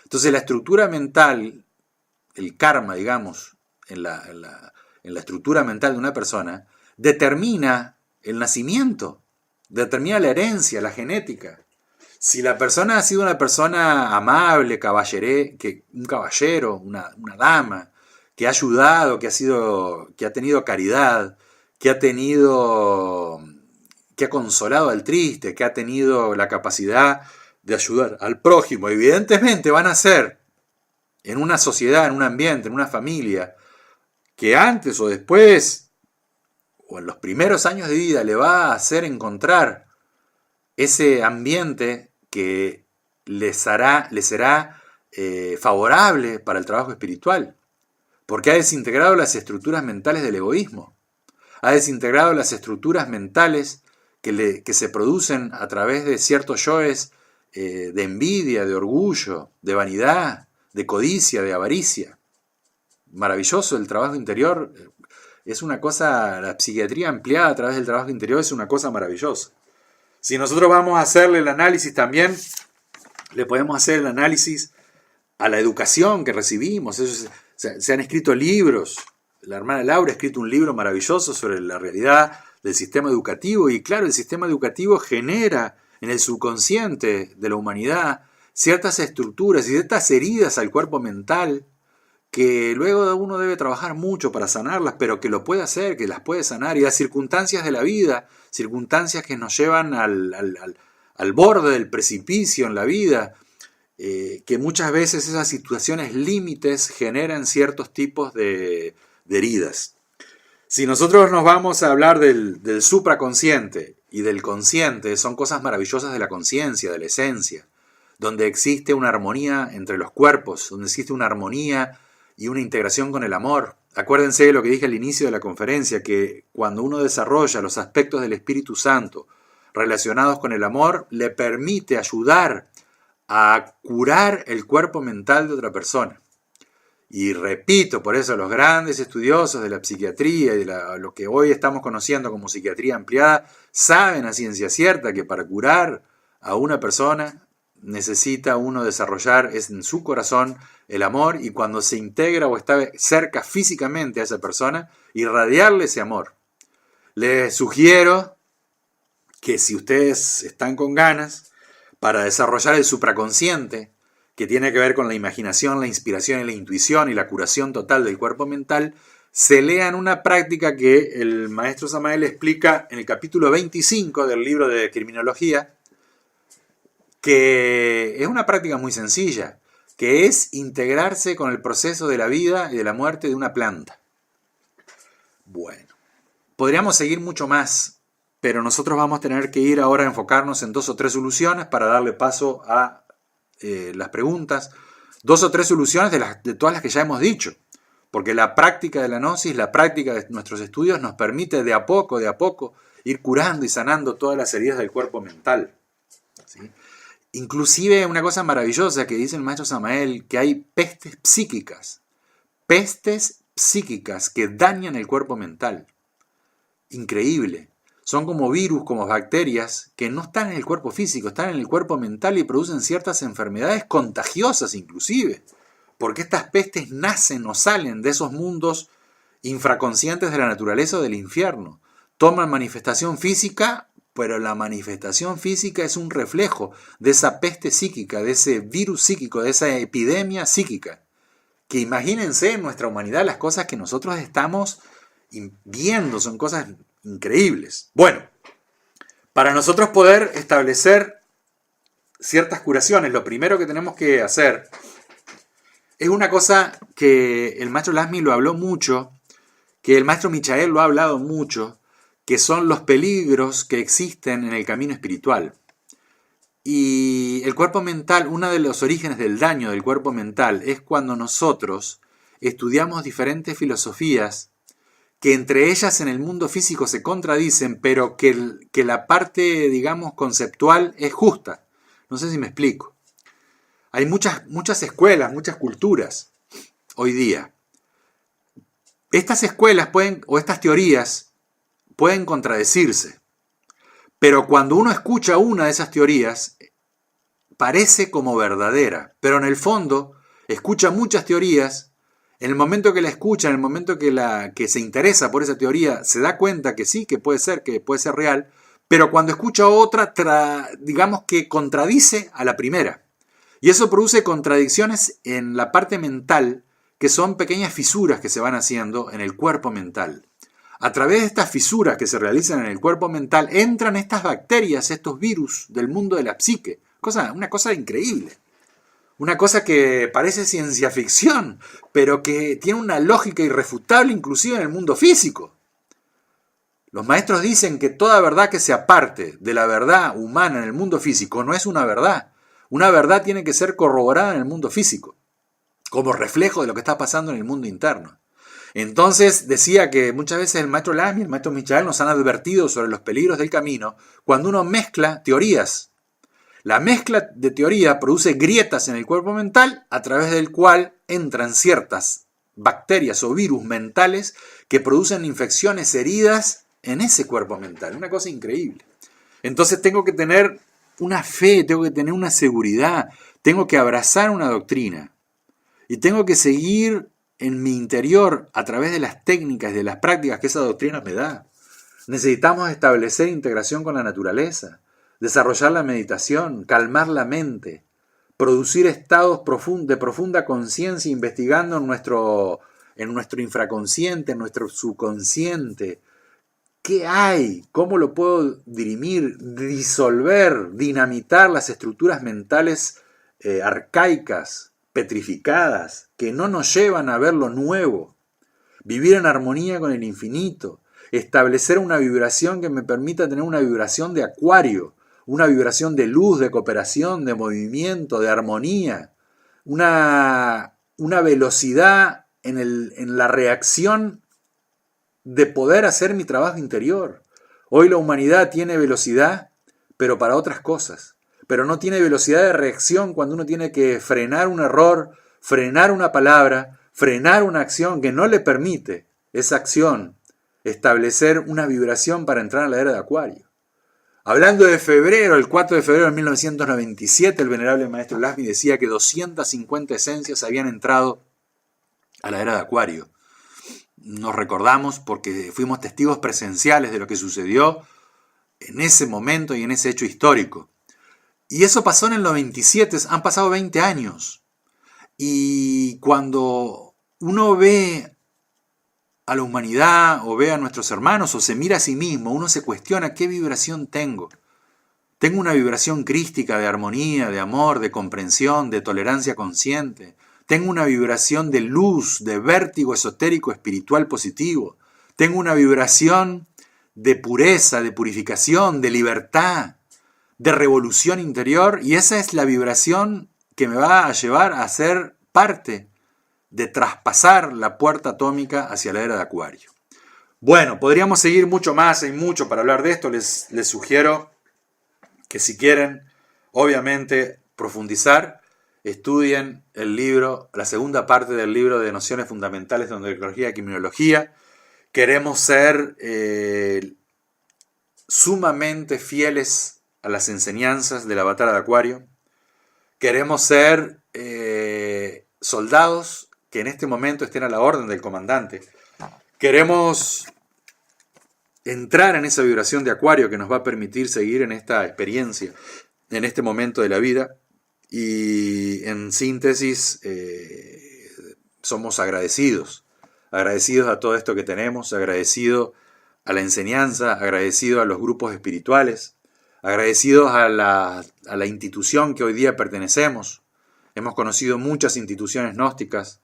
Entonces la estructura mental, el karma, digamos, en la estructura mental de una persona, determina el nacimiento, determina la herencia, la genética. Si la persona ha sido una persona amable, un caballero, una dama, que ha ayudado, que ha tenido caridad, que ha consolado al triste, que ha tenido la capacidad de ayudar al prójimo, evidentemente van a ser en una sociedad, en un ambiente, en una familia, que antes o después, o en los primeros años de vida, le va a hacer encontrar ese ambiente que les será favorable para el trabajo espiritual, porque ha desintegrado las estructuras mentales del egoísmo, ha desintegrado las estructuras mentales que se producen a través de ciertos yoes de envidia, de orgullo, de vanidad, de codicia, de avaricia. Maravilloso el trabajo interior, es una cosa, la psiquiatría ampliada a través del trabajo interior es una cosa maravillosa. Si nosotros vamos a hacerle el análisis también, le podemos hacer el análisis a la educación que recibimos. Se han escrito libros. La hermana Laura ha escrito un libro maravilloso sobre la realidad del sistema educativo. Y claro, el sistema educativo genera en el subconsciente de la humanidad ciertas estructuras y ciertas heridas al cuerpo mental que luego uno debe trabajar mucho para sanarlas, pero que lo puede hacer, que las puede sanar. Y las circunstancias de la vida, circunstancias que nos llevan al borde del precipicio en la vida, que muchas veces esas situaciones límites generan ciertos tipos de heridas. Si nosotros nos vamos a hablar del supraconsciente y del consciente, son cosas maravillosas de la conciencia, de la esencia, donde existe una armonía entre los cuerpos, donde existe una armonía y una integración con el amor. Acuérdense de lo que dije al inicio de la conferencia, que cuando uno desarrolla los aspectos del Espíritu Santo relacionados con el amor, le permite ayudar a curar el cuerpo mental de otra persona. Y repito, por eso los grandes estudiosos de la psiquiatría y de lo que hoy estamos conociendo como psiquiatría ampliada, saben a ciencia cierta que para curar a una persona necesita uno desarrollar en su corazón el amor, y cuando se integra o está cerca físicamente a esa persona, irradiarle ese amor. Les sugiero que si ustedes están con ganas, para desarrollar el supraconsciente, que tiene que ver con la imaginación, la inspiración y la intuición y la curación total del cuerpo mental, se lean una práctica que el maestro Samael explica en el capítulo 25 del libro de Criminología, que es una práctica muy sencilla, que es integrarse con el proceso de la vida y de la muerte de una planta. Bueno, podríamos seguir mucho más, pero nosotros vamos a tener que ir ahora a enfocarnos en 2 o 3 soluciones para darle paso a las preguntas. 2 o 3 soluciones de todas las que ya hemos dicho, porque la práctica de la gnosis, la práctica de nuestros estudios nos permite de a poco ir curando y sanando todas las heridas del cuerpo mental, ¿sí? Inclusive una cosa maravillosa que dice el maestro Samael, que hay pestes psíquicas que dañan el cuerpo mental. Increíble. Son como virus, como bacterias, que no están en el cuerpo físico, están en el cuerpo mental y producen ciertas enfermedades contagiosas inclusive. Porque estas pestes nacen o salen de esos mundos infraconscientes de la naturaleza o del infierno. Toman manifestación física, pero la manifestación física es un reflejo de esa peste psíquica, de ese virus psíquico, de esa epidemia psíquica. Que imagínense en nuestra humanidad las cosas que nosotros estamos viendo, son cosas increíbles. Bueno, para nosotros poder establecer ciertas curaciones, lo primero que tenemos que hacer es una cosa que el maestro Lasmi lo habló mucho, que el maestro Michael lo ha hablado mucho, que son los peligros que existen en el camino espiritual. Y el cuerpo mental, uno de los orígenes del daño del cuerpo mental es cuando nosotros estudiamos diferentes filosofías que entre ellas en el mundo físico se contradicen, pero que la parte, digamos, conceptual es justa. No sé si me explico. Hay muchas escuelas, muchas culturas hoy día. Estas escuelas estas teorías pueden contradecirse, pero cuando uno escucha una de esas teorías, parece como verdadera, pero en el fondo escucha muchas teorías. En el momento que la escucha, en el momento que se interesa por esa teoría, se da cuenta que sí, que puede ser real, pero cuando escucha otra, digamos que contradice a la primera. Y eso produce contradicciones en la parte mental, que son pequeñas fisuras que se van haciendo en el cuerpo mental. A través de estas fisuras que se realizan en el cuerpo mental, entran estas bacterias, estos virus del mundo de la psique. Una cosa increíble. Una cosa que parece ciencia ficción, pero que tiene una lógica irrefutable inclusive en el mundo físico. Los maestros dicen que toda verdad que se aparte de la verdad humana en el mundo físico no es una verdad. Una verdad tiene que ser corroborada en el mundo físico, como reflejo de lo que está pasando en el mundo interno. Entonces decía que muchas veces el maestro Lamy y el maestro Michael nos han advertido sobre los peligros del camino cuando uno mezcla teorías. La mezcla de teoría produce grietas en el cuerpo mental a través del cual entran ciertas bacterias o virus mentales que producen infecciones, heridas en ese cuerpo mental. Una cosa increíble. Entonces tengo que tener una fe, tengo que tener una seguridad, tengo que abrazar una doctrina y tengo que seguir en mi interior a través de las técnicas y de las prácticas que esa doctrina me da. Necesitamos establecer integración con la naturaleza, desarrollar la meditación, calmar la mente, producir estados de profunda conciencia investigando en nuestro infraconsciente, en nuestro subconsciente. ¿Qué hay? ¿Cómo lo puedo dirimir, disolver, dinamitar las estructuras mentales arcaicas, petrificadas, que no nos llevan a ver lo nuevo? Vivir en armonía con el infinito, establecer una vibración que me permita tener una vibración de acuario, una vibración de luz, de cooperación, de movimiento, de armonía, una velocidad en la reacción de poder hacer mi trabajo interior. Hoy la humanidad tiene velocidad, pero para otras cosas. Pero no tiene velocidad de reacción cuando uno tiene que frenar un error, frenar una palabra, frenar una acción que no le permite esa acción establecer una vibración para entrar a la era de Acuario. Hablando de febrero, el 4 de febrero de 1997, el venerable maestro Lamy decía que 250 esencias habían entrado a la era de Acuario. Nos recordamos porque fuimos testigos presenciales de lo que sucedió en ese momento y en ese hecho histórico. Y eso pasó en el 97, han pasado 20 años. Y cuando uno ve a la humanidad o ve a nuestros hermanos o se mira a sí mismo, uno se cuestiona qué vibración tengo. Tengo una vibración crística de armonía, de amor, de comprensión, de tolerancia consciente. Tengo una vibración de luz, de vértigo esotérico espiritual positivo. Tengo una vibración de pureza, de purificación, de libertad, de revolución interior. Y esa es la vibración que me va a llevar a ser parte de traspasar la puerta atómica hacia la era de Acuario. Bueno, podríamos seguir mucho más, hay mucho para hablar de esto. Les sugiero que si quieren, obviamente, profundizar, estudien el libro, la segunda parte del libro de Nociones Fundamentales de Endocrinología y Criminología. Queremos ser sumamente fieles a las enseñanzas del avatar de Acuario. Queremos ser soldados que en este momento estén a la orden del comandante. Queremos entrar en esa vibración de Acuario que nos va a permitir seguir en esta experiencia, en este momento de la vida. Y en síntesis, somos agradecidos a todo esto que tenemos, agradecidos a la enseñanza, agradecidos a los grupos espirituales, agradecidos a la institución que hoy día pertenecemos. Hemos conocido muchas instituciones gnósticas,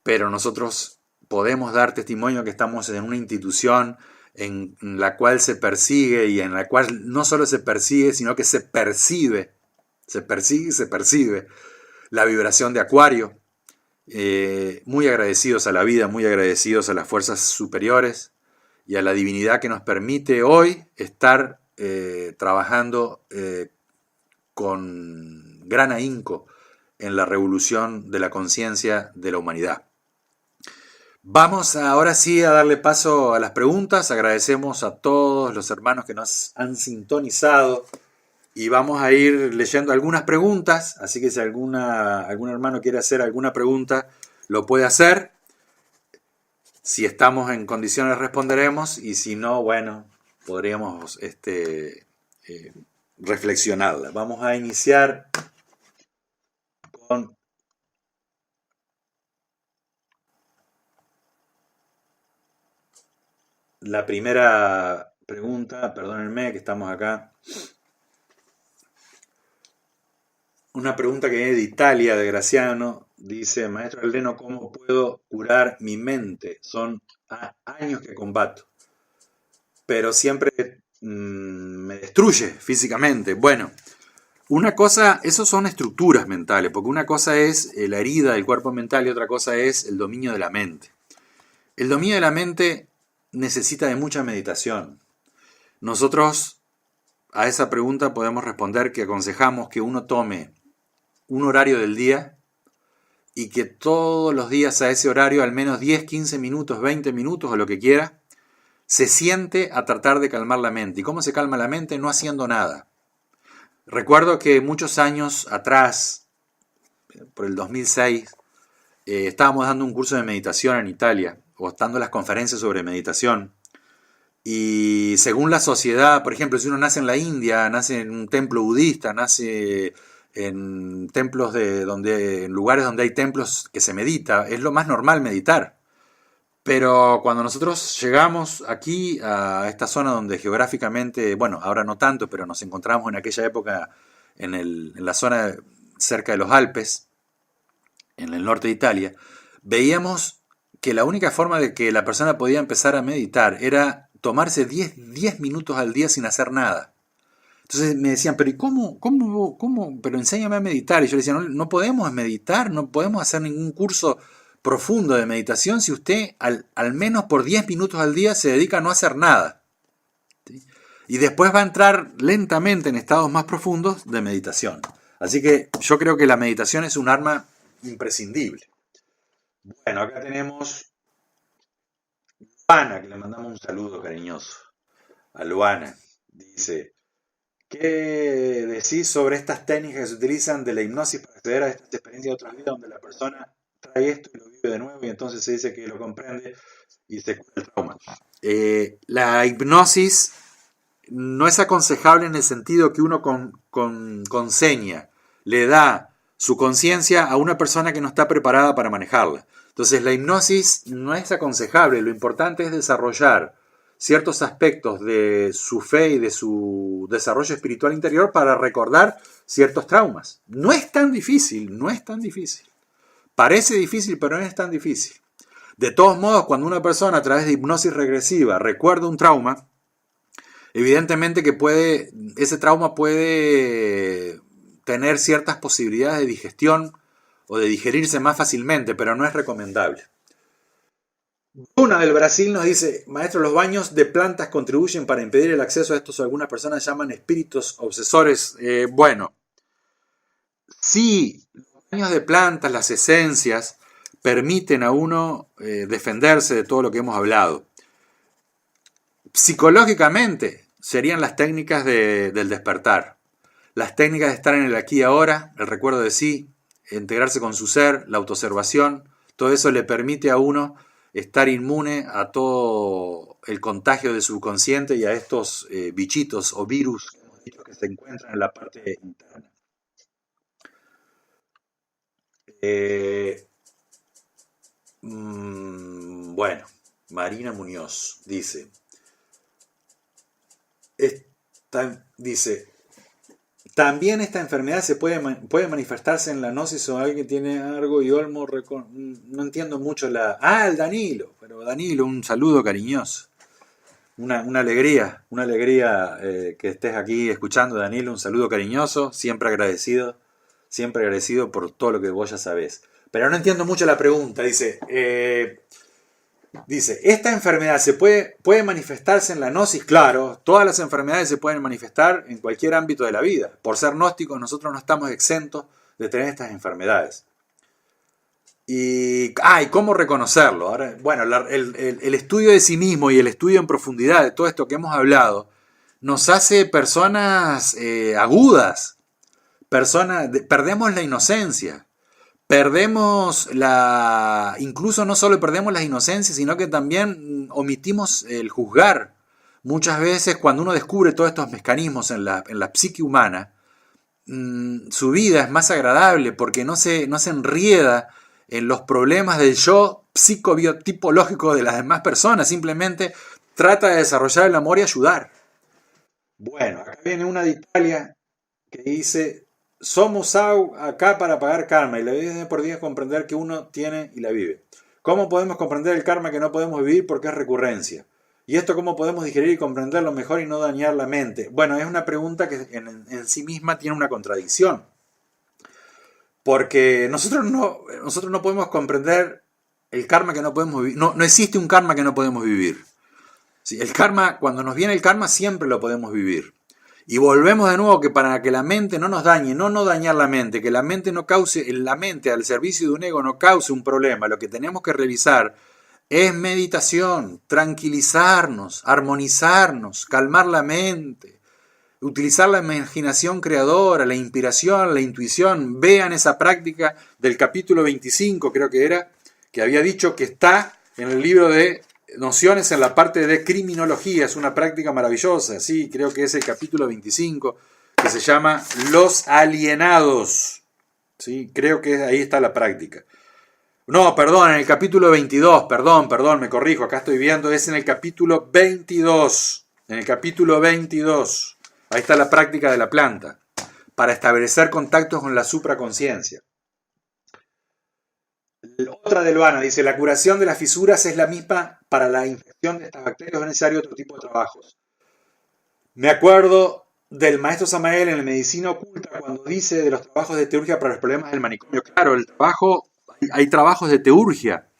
pero nosotros podemos dar testimonio que estamos en una institución en la cual se persigue y en la cual no solo se persigue, sino que se percibe la vibración de Acuario. Muy agradecidos a la vida, muy agradecidos a las fuerzas superiores y a la divinidad que nos permite hoy estar trabajando con gran ahínco en la revolución de la conciencia de la humanidad. Vamos ahora sí a darle paso a las preguntas. Agradecemos a todos los hermanos que nos han sintonizado y vamos a ir leyendo algunas preguntas, así que si algún hermano quiere hacer alguna pregunta, lo puede hacer. Si estamos en condiciones responderemos y si no, bueno, podríamos reflexionarla. Vamos a iniciar con la primera pregunta. Perdónenme que estamos acá. Una pregunta que viene de Italia, de Graciano, dice, Maestro Aldeno, ¿cómo puedo curar mi mente? Son años que combato, pero siempre me destruye físicamente. Bueno, una cosa, esos son estructuras mentales, porque una cosa es la herida del cuerpo mental y otra cosa es el dominio de la mente. El dominio de la mente necesita de mucha meditación. Nosotros a esa pregunta podemos responder que aconsejamos que uno tome un horario del día y que todos los días a ese horario, al menos 10, 15 minutos, 20 minutos o lo que quiera, se siente a tratar de calmar la mente. ¿Y cómo se calma la mente? No haciendo nada. Recuerdo que muchos años atrás, por el 2006, estábamos dando un curso de meditación en Italia, o dando las conferencias sobre meditación. Y según la sociedad, por ejemplo, si uno nace en la India, nace en un templo budista, nace en templos en lugares donde hay templos que se medita, es lo más normal meditar. Pero cuando nosotros llegamos aquí a esta zona donde geográficamente, bueno, ahora no tanto, pero nos encontramos en aquella época en la zona cerca de los Alpes, en el norte de Italia, veíamos que la única forma de que la persona podía empezar a meditar era tomarse 10 minutos al día sin hacer nada. Entonces me decían, pero ¿y cómo? Pero enséñame a meditar. Y yo le decía, no podemos meditar, no podemos hacer ningún curso profundo de meditación si usted al menos por 10 minutos al día se dedica a no hacer nada. ¿Sí? Y después va a entrar lentamente en estados más profundos de meditación. Así que yo creo que la meditación es un arma imprescindible. Bueno, acá tenemos Luana, que le mandamos un saludo cariñoso. A Luana. Dice, ¿qué decís sobre estas técnicas que se utilizan de la hipnosis para acceder a estas experiencias de otras vidas donde la persona trae esto y lo vive de nuevo y entonces se dice que lo comprende y se cura el trauma? La hipnosis no es aconsejable en el sentido que uno con seña le da su conciencia a una persona que no está preparada para manejarla. Entonces la hipnosis no es aconsejable, lo importante es desarrollar ciertos aspectos de su fe y de su desarrollo espiritual interior para recordar ciertos traumas. No es tan difícil, no es tan difícil. Parece difícil, pero no es tan difícil. De todos modos, cuando una persona a través de hipnosis regresiva recuerda un trauma, evidentemente que ese trauma puede tener ciertas posibilidades de digestión o de digerirse más fácilmente, pero no es recomendable. Bruna del Brasil nos dice, maestro, los baños de plantas contribuyen para impedir el acceso a estos, algunas personas llaman espíritus obsesores. Bueno, sí, los baños de plantas, las esencias, permiten a uno defenderse de todo lo que hemos hablado. Psicológicamente serían las técnicas del despertar, las técnicas de estar en el aquí y ahora, el recuerdo de sí, integrarse con su ser, la autoobservación, todo eso le permite a uno estar inmune a todo el contagio del subconsciente y a estos bichitos o virus que se encuentran en la parte interna. Bueno, Marina Muñoz dice, también esta enfermedad se puede manifestarse en la gnosis o alguien que tiene algo y olmo. No entiendo mucho el Danilo. Pero Danilo, un saludo cariñoso. Una alegría que estés aquí escuchando, Danilo. Un saludo cariñoso, siempre agradecido por todo lo que vos ya sabés. Pero no entiendo mucho la pregunta. Dice, ¿esta enfermedad puede manifestarse en la gnosis? Claro, todas las enfermedades se pueden manifestar en cualquier ámbito de la vida. Por ser gnósticos, nosotros no estamos exentos de tener estas enfermedades. ¿Y cómo reconocerlo? Ahora, bueno, el estudio de sí mismo y el estudio en profundidad de todo esto que hemos hablado nos hace personas agudas. Perdemos la inocencia. Incluso no solo perdemos las inocencias, sino que también omitimos el juzgar. Muchas veces cuando uno descubre todos estos mecanismos en la psique humana, su vida es más agradable porque no se enrieda en los problemas del yo psicobiotipológico de las demás personas, simplemente trata de desarrollar el amor y ayudar. Bueno, acá viene una de Italia que dice, somos acá para pagar karma y la vida de por día es comprender que uno tiene y la vive. ¿Cómo podemos comprender el karma que no podemos vivir porque es recurrencia? ¿Y esto cómo podemos digerir y comprenderlo mejor y no dañar la mente? Bueno, es una pregunta que en sí misma tiene una contradicción. Porque nosotros no podemos comprender el karma que no podemos vivir. No existe un karma que no podemos vivir. ¿Sí? El karma, cuando nos viene el karma, siempre lo podemos vivir. Y volvemos de nuevo que para que la mente no nos dañe, no dañar la mente, que la mente no cause, la mente al servicio de un ego no cause un problema, lo que tenemos que revisar es meditación, tranquilizarnos, armonizarnos, calmar la mente, utilizar la imaginación creadora, la inspiración, la intuición. Vean esa práctica del capítulo 25, creo que era, que había dicho que está en el libro de Nociones en la parte de criminología. Es una práctica maravillosa, sí, creo que es el capítulo 25, que se llama Los Alienados. Sí, creo que ahí está la práctica. No, perdón, en el capítulo 22, perdón, me corrijo, acá estoy viendo, es en el capítulo 22. En el capítulo 22, ahí está la práctica de la planta, para establecer contactos con la supraconciencia. Otra del Vana dice, la curación de las fisuras es la misma para la infección de estas bacterias, es necesario otro tipo de trabajos. Me acuerdo del maestro Samael en la medicina oculta cuando dice de los trabajos de teurgia para los problemas del manicomio. Claro, hay trabajos de teurgia.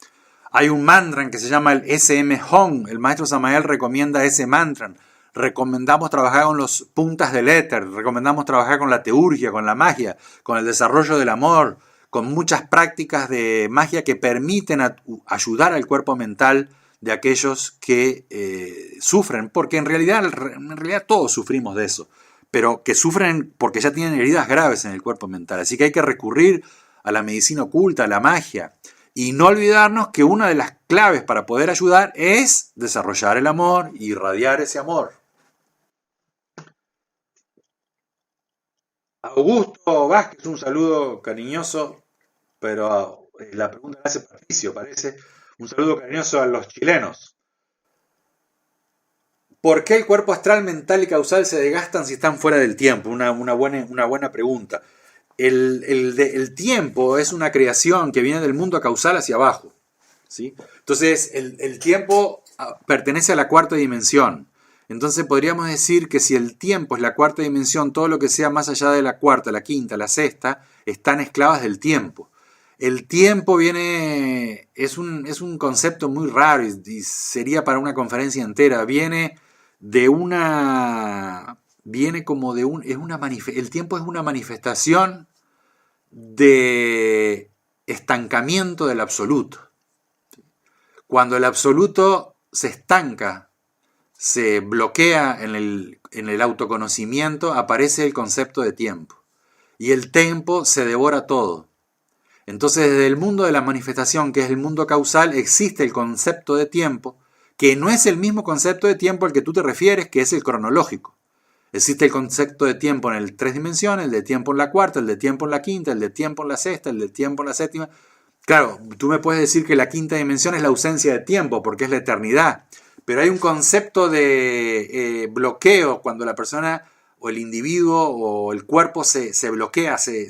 Hay un mantra que se llama el SM Hong. El maestro Samael recomienda ese mantra. Recomendamos trabajar con los puntas del éter. Recomendamos trabajar con la teurgia, con la magia, con el desarrollo del amor, con muchas prácticas de magia que permiten ayudar al cuerpo mental de aquellos que sufren, porque en realidad todos sufrimos de eso, pero que sufren porque ya tienen heridas graves en el cuerpo mental. Así que hay que recurrir a la medicina oculta, a la magia, y no olvidarnos que una de las claves para poder ayudar es desarrollar el amor y irradiar ese amor. Augusto Vázquez, un saludo cariñoso, pero la pregunta la hace Patricio, parece. Un saludo cariñoso a los chilenos. ¿Por qué el cuerpo astral, mental y causal se desgastan si están fuera del tiempo? Una buena pregunta. El tiempo es una creación que viene del mundo causal hacia abajo, ¿sí? Entonces, el tiempo pertenece a la cuarta dimensión. Entonces podríamos decir que si el tiempo es la cuarta dimensión, todo lo que sea más allá de la cuarta, la quinta, la sexta, están esclavas del tiempo. El tiempo es un concepto muy raro y sería para una conferencia entera. El tiempo es una manifestación de estancamiento del absoluto. Cuando el absoluto se estanca, se bloquea en el autoconocimiento, aparece el concepto de tiempo. Y el tiempo se devora todo. Entonces, desde el mundo de la manifestación, que es el mundo causal, existe el concepto de tiempo, que no es el mismo concepto de tiempo al que tú te refieres, que es el cronológico. Existe el concepto de tiempo en el 3 dimensiones, el de tiempo en la cuarta, el de tiempo en la quinta, el de tiempo en la sexta, el de tiempo en la séptima. Claro, tú me puedes decir que la quinta dimensión es la ausencia de tiempo, porque es la eternidad. Pero hay un concepto de bloqueo cuando la persona o el individuo o el cuerpo se bloquea, se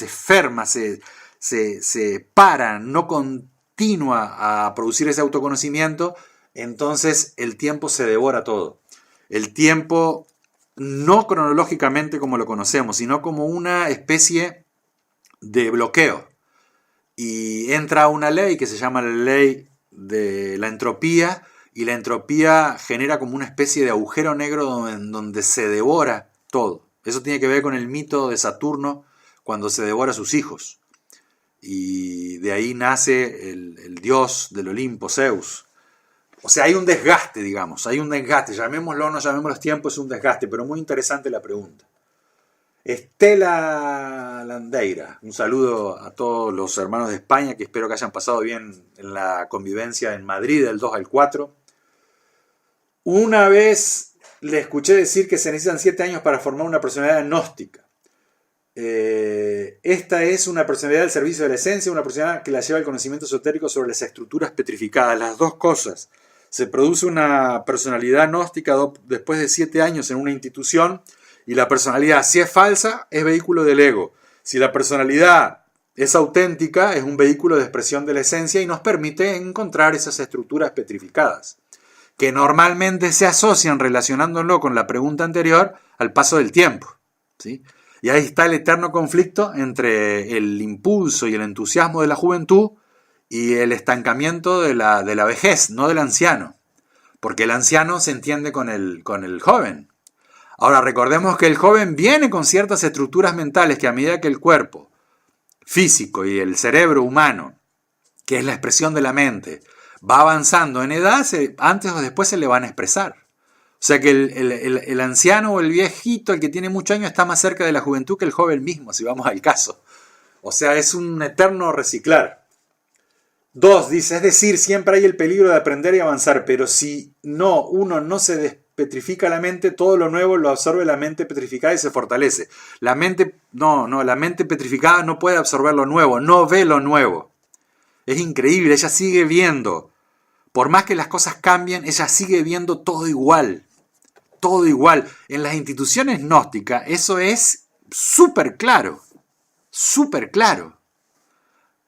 enferma, se para, no continúa a producir ese autoconocimiento, entonces el tiempo se devora todo. El tiempo no cronológicamente como lo conocemos, sino como una especie de bloqueo. Y entra una ley que se llama la ley de la entropía, y la entropía genera como una especie de agujero negro en donde se devora todo. Eso tiene que ver con el mito de Saturno cuando se devora a sus hijos. Y de ahí nace el dios del Olimpo, Zeus. O sea, hay un desgaste, digamos, llamémoslo o no llamémoslo tiempo, es un desgaste, pero muy interesante la pregunta. Estela Landeira, un saludo a todos los hermanos de España, que espero que hayan pasado bien en la convivencia en Madrid del 2 al 4. Una vez le escuché decir que se necesitan 7 años para formar una personalidad gnóstica. Esta es una personalidad del servicio de la esencia, una personalidad que la lleva el conocimiento esotérico sobre las estructuras petrificadas, las dos cosas. Se produce una personalidad gnóstica después de 7 años en una institución, Y la personalidad, si es falsa, es vehículo del ego. Si la personalidad es auténtica, es un vehículo de expresión de la esencia y nos permite encontrar esas estructuras petrificadas, que normalmente se asocian, relacionándolo con la pregunta anterior, al paso del tiempo, ¿sí? Y ahí está el eterno conflicto entre el impulso y el entusiasmo de la juventud y el estancamiento de la vejez, no del anciano. Porque el anciano se entiende con el joven. Ahora recordemos que el joven viene con ciertas estructuras mentales que a medida que el cuerpo físico y el cerebro humano, que es la expresión de la mente, va avanzando en edad, antes o después se le van a expresar. O sea que el anciano o el viejito, el que tiene muchos años, está más cerca de la juventud que el joven mismo, si vamos al caso. O sea, es un eterno reciclar. 2, dice, es decir, siempre hay el peligro de aprender y avanzar, pero si uno no se despetrifica la mente, todo lo nuevo lo absorbe la mente petrificada y se fortalece. La mente petrificada no puede absorber lo nuevo, no ve lo nuevo. Es increíble, ella sigue viendo. Por más que las cosas cambien, ella sigue viendo todo igual. Todo igual. En las instituciones gnósticas eso es súper claro. Súper claro.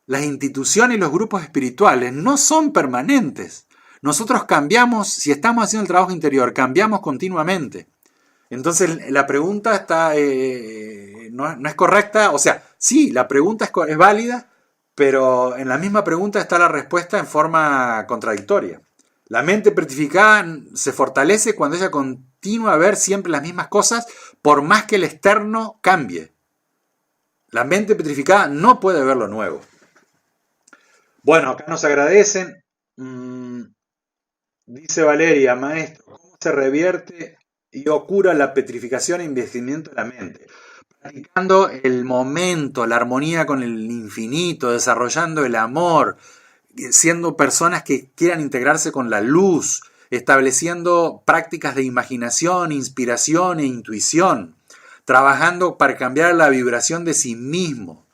Las instituciones y los grupos espirituales no son permanentes. Nosotros cambiamos, si estamos haciendo el trabajo interior, cambiamos continuamente. Entonces la pregunta está no es correcta. O sea, sí, la pregunta es válida, pero en la misma pregunta está la respuesta en forma contradictoria. La mente petrificada se fortalece cuando ella continúa a ver siempre las mismas cosas, por más que el externo cambie. La mente petrificada no puede ver lo nuevo. Bueno, acá nos agradecen. Dice Valeria, maestro, ¿cómo se revierte y cura la petrificación e envejecimiento de la mente? Practicando el momento, la armonía con el infinito, desarrollando el amor, siendo personas que quieran integrarse con la luz, estableciendo prácticas de imaginación, inspiración e intuición, trabajando para cambiar la vibración de sí mismo,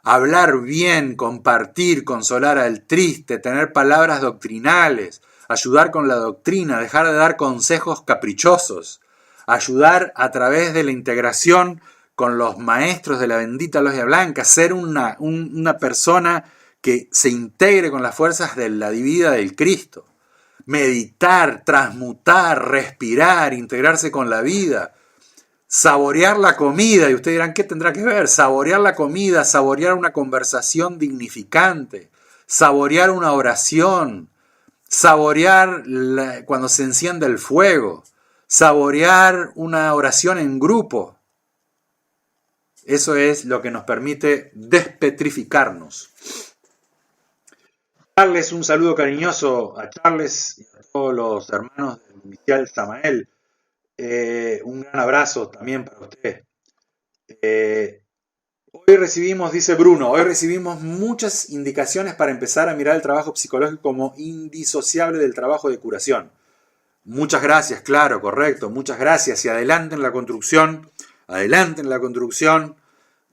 hablar bien, compartir, consolar al triste, tener palabras doctrinales, ayudar con la doctrina, dejar de dar consejos caprichosos, ayudar a través de la integración con los maestros de la bendita logia blanca, ser una persona que se integre con las fuerzas de la divinidad del Cristo, meditar, transmutar, respirar, integrarse con la vida, saborear la comida. Y ustedes dirán, ¿qué tendrá que ver? Saborear la comida, saborear una conversación dignificante, saborear una oración, saborear cuando se enciende el fuego, saborear una oración en grupo. Eso es lo que nos permite despetrificarnos. Darles un saludo cariñoso a Charles y a todos los hermanos del inicial Samael. Un gran abrazo también para usted. Hoy recibimos, dice Bruno, hoy recibimos muchas indicaciones para empezar a mirar el trabajo psicológico como indisociable del trabajo de curación. Muchas gracias, claro, correcto, muchas gracias. Y adelanten la construcción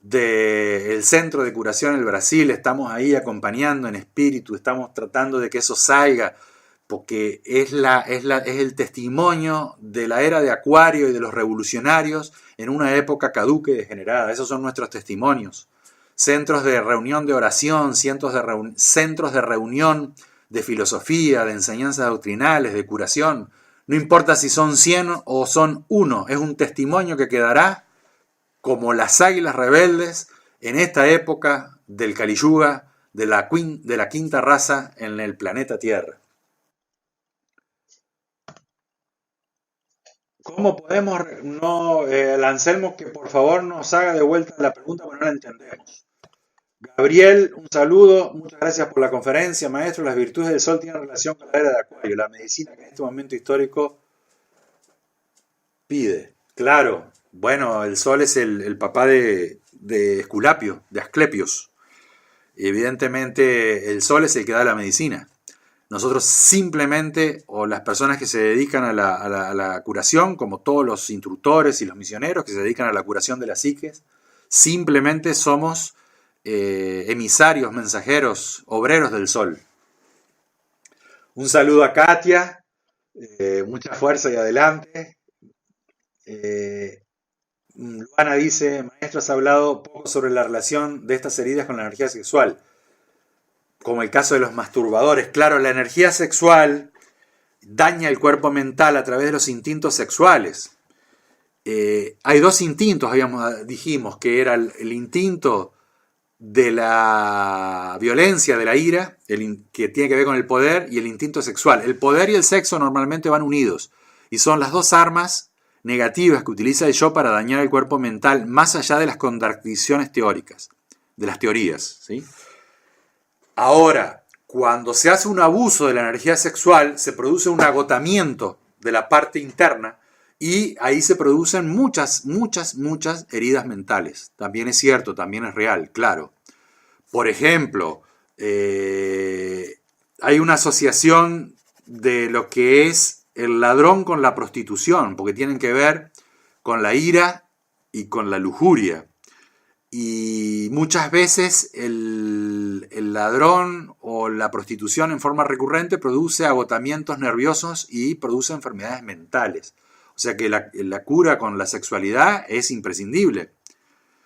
del Centro de Curación en el Brasil. Estamos ahí acompañando en espíritu, estamos tratando de que eso salga, porque es el testimonio de la era de Acuario y de los revolucionarios en una época caduca y degenerada. Esos son nuestros testimonios. Centros de reunión de oración, centros de reunión de filosofía, de enseñanzas doctrinales, de curación. No importa si son 100 o son 1, es un testimonio que quedará como las águilas rebeldes en esta época del Kali Yuga, de la quinta raza en el planeta Tierra. ¿Cómo podemos, el Anselmo, que por favor nos haga de vuelta la pregunta porque no la entendemos? Gabriel, un saludo, muchas gracias por la conferencia, maestro. Las virtudes del sol tienen relación con la era de Acuario, la medicina que en este momento histórico pide. Claro, bueno, el sol es el papá de Esculapio, de Asclepios. Evidentemente el sol es el que da la medicina. Nosotros simplemente, o las personas que se dedican a la curación, como todos los instructores y los misioneros que se dedican a la curación de las psiques, simplemente somos emisarios, mensajeros, obreros del sol. Un saludo a Katia, mucha fuerza y adelante. Luana dice, maestro, has hablado poco sobre la relación de estas heridas con la energía sexual, como el caso de los masturbadores. Claro, la energía sexual daña el cuerpo mental a través de los instintos sexuales. Hay dos instintos, dijimos, que era el instinto de la violencia, de la ira, que tiene que ver con el poder, y el instinto sexual. El poder y el sexo normalmente van unidos, y son las dos armas negativas que utiliza el yo para dañar el cuerpo mental, más allá de las contradicciones teóricas, de las teorías, ¿sí? Ahora, cuando se hace un abuso de la energía sexual, se produce un agotamiento de la parte interna, y ahí se producen muchas heridas mentales. También es cierto, también es real, claro. Por ejemplo, hay una asociación de lo que es el ladrón con la prostitución, porque tienen que ver con la ira y con la lujuria. Y muchas veces el ladrón o la prostitución en forma recurrente produce agotamientos nerviosos y produce enfermedades mentales. O sea que la cura con la sexualidad es imprescindible.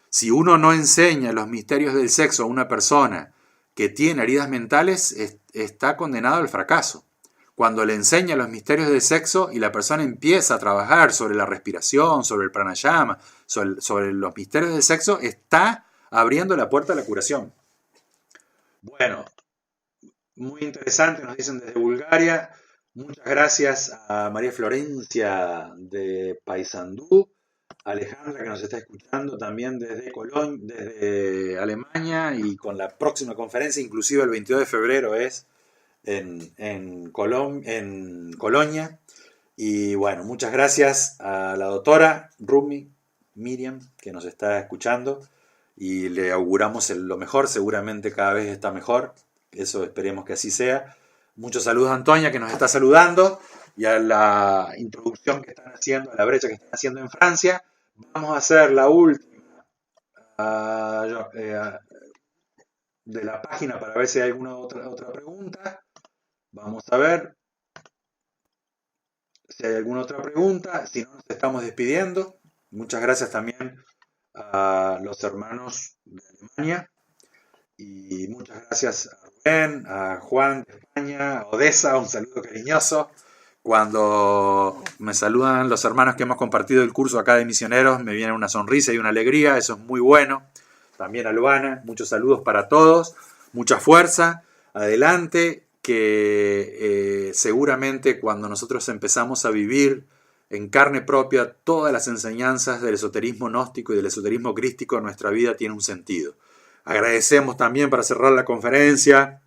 Si uno no enseña los misterios del sexo a una persona que tiene heridas mentales, está condenado al fracaso. Cuando le enseña los misterios del sexo y la persona empieza a trabajar sobre la respiración, sobre el pranayama, sobre los misterios del sexo, está abriendo la puerta a la curación. Bueno, muy interesante, nos dicen desde Bulgaria. Muchas gracias a María Florencia de Paysandú, Alejandra que nos está escuchando también desde Alemania, y con la próxima conferencia, inclusive el 22 de febrero es en Colonia. Y bueno, muchas gracias a la doctora Rumi Miriam que nos está escuchando, y le auguramos lo mejor, seguramente cada vez está mejor, eso esperemos que así sea. Muchos saludos a Antonia que nos está saludando, y a la introducción que están haciendo, a la brecha que están haciendo en Francia. Vamos a hacer la última de la página para ver si hay alguna otra pregunta. Vamos a ver si hay alguna otra pregunta. Si no, nos estamos despidiendo. Muchas gracias también a los hermanos de Alemania. Y muchas gracias a Rubén, a Juan de España, a Odessa, un saludo cariñoso. Cuando me saludan los hermanos que hemos compartido el curso acá de misioneros, me viene una sonrisa y una alegría, eso es muy bueno. También a Luana, muchos saludos para todos, mucha fuerza, adelante, que seguramente cuando nosotros empezamos a vivir en carne propia todas las enseñanzas del esoterismo gnóstico y del esoterismo crístico, nuestra vida tiene un sentido. Agradecemos también, para cerrar la conferencia,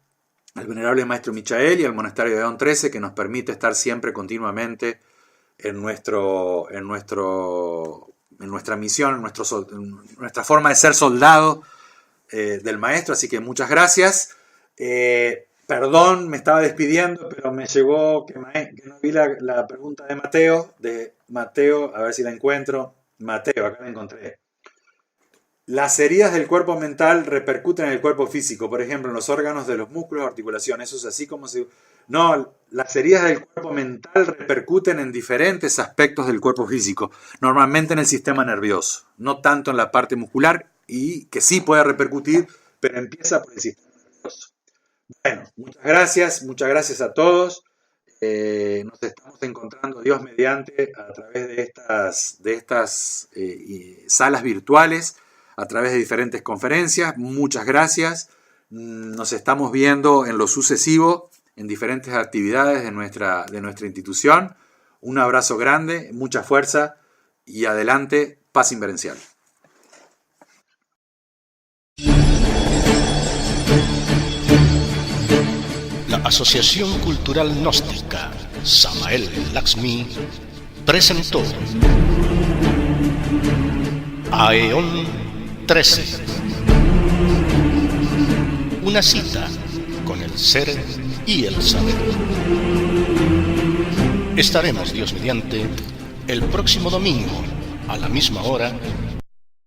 al venerable maestro Michael y al monasterio de Don 13, que nos permite estar siempre continuamente en nuestra misión, en nuestra forma de ser soldado del maestro. Así que muchas gracias. Perdón, me estaba despidiendo, pero me llegó que no vi la pregunta de Mateo, a ver si la encuentro. Mateo, acá la encontré. Las heridas del cuerpo mental repercuten en el cuerpo físico, por ejemplo, en los órganos de los músculos, articulaciones. Eso es así como si... No, las heridas del cuerpo mental repercuten en diferentes aspectos del cuerpo físico, normalmente en el sistema nervioso, no tanto en la parte muscular, y que sí puede repercutir, pero empieza por el sistema nervioso. Bueno, muchas gracias a todos. Nos estamos encontrando, Dios mediante, a través de estas salas virtuales, a través de diferentes conferencias. Muchas gracias. Nos estamos viendo en lo sucesivo en diferentes actividades de nuestra institución. Un abrazo grande, mucha fuerza y adelante, paz inverencial. La Asociación Cultural Gnóstica Samael Lakshmi presentó Aeon 13. Una cita con el ser y el saber. Estaremos, Dios mediante, el próximo domingo a la misma hora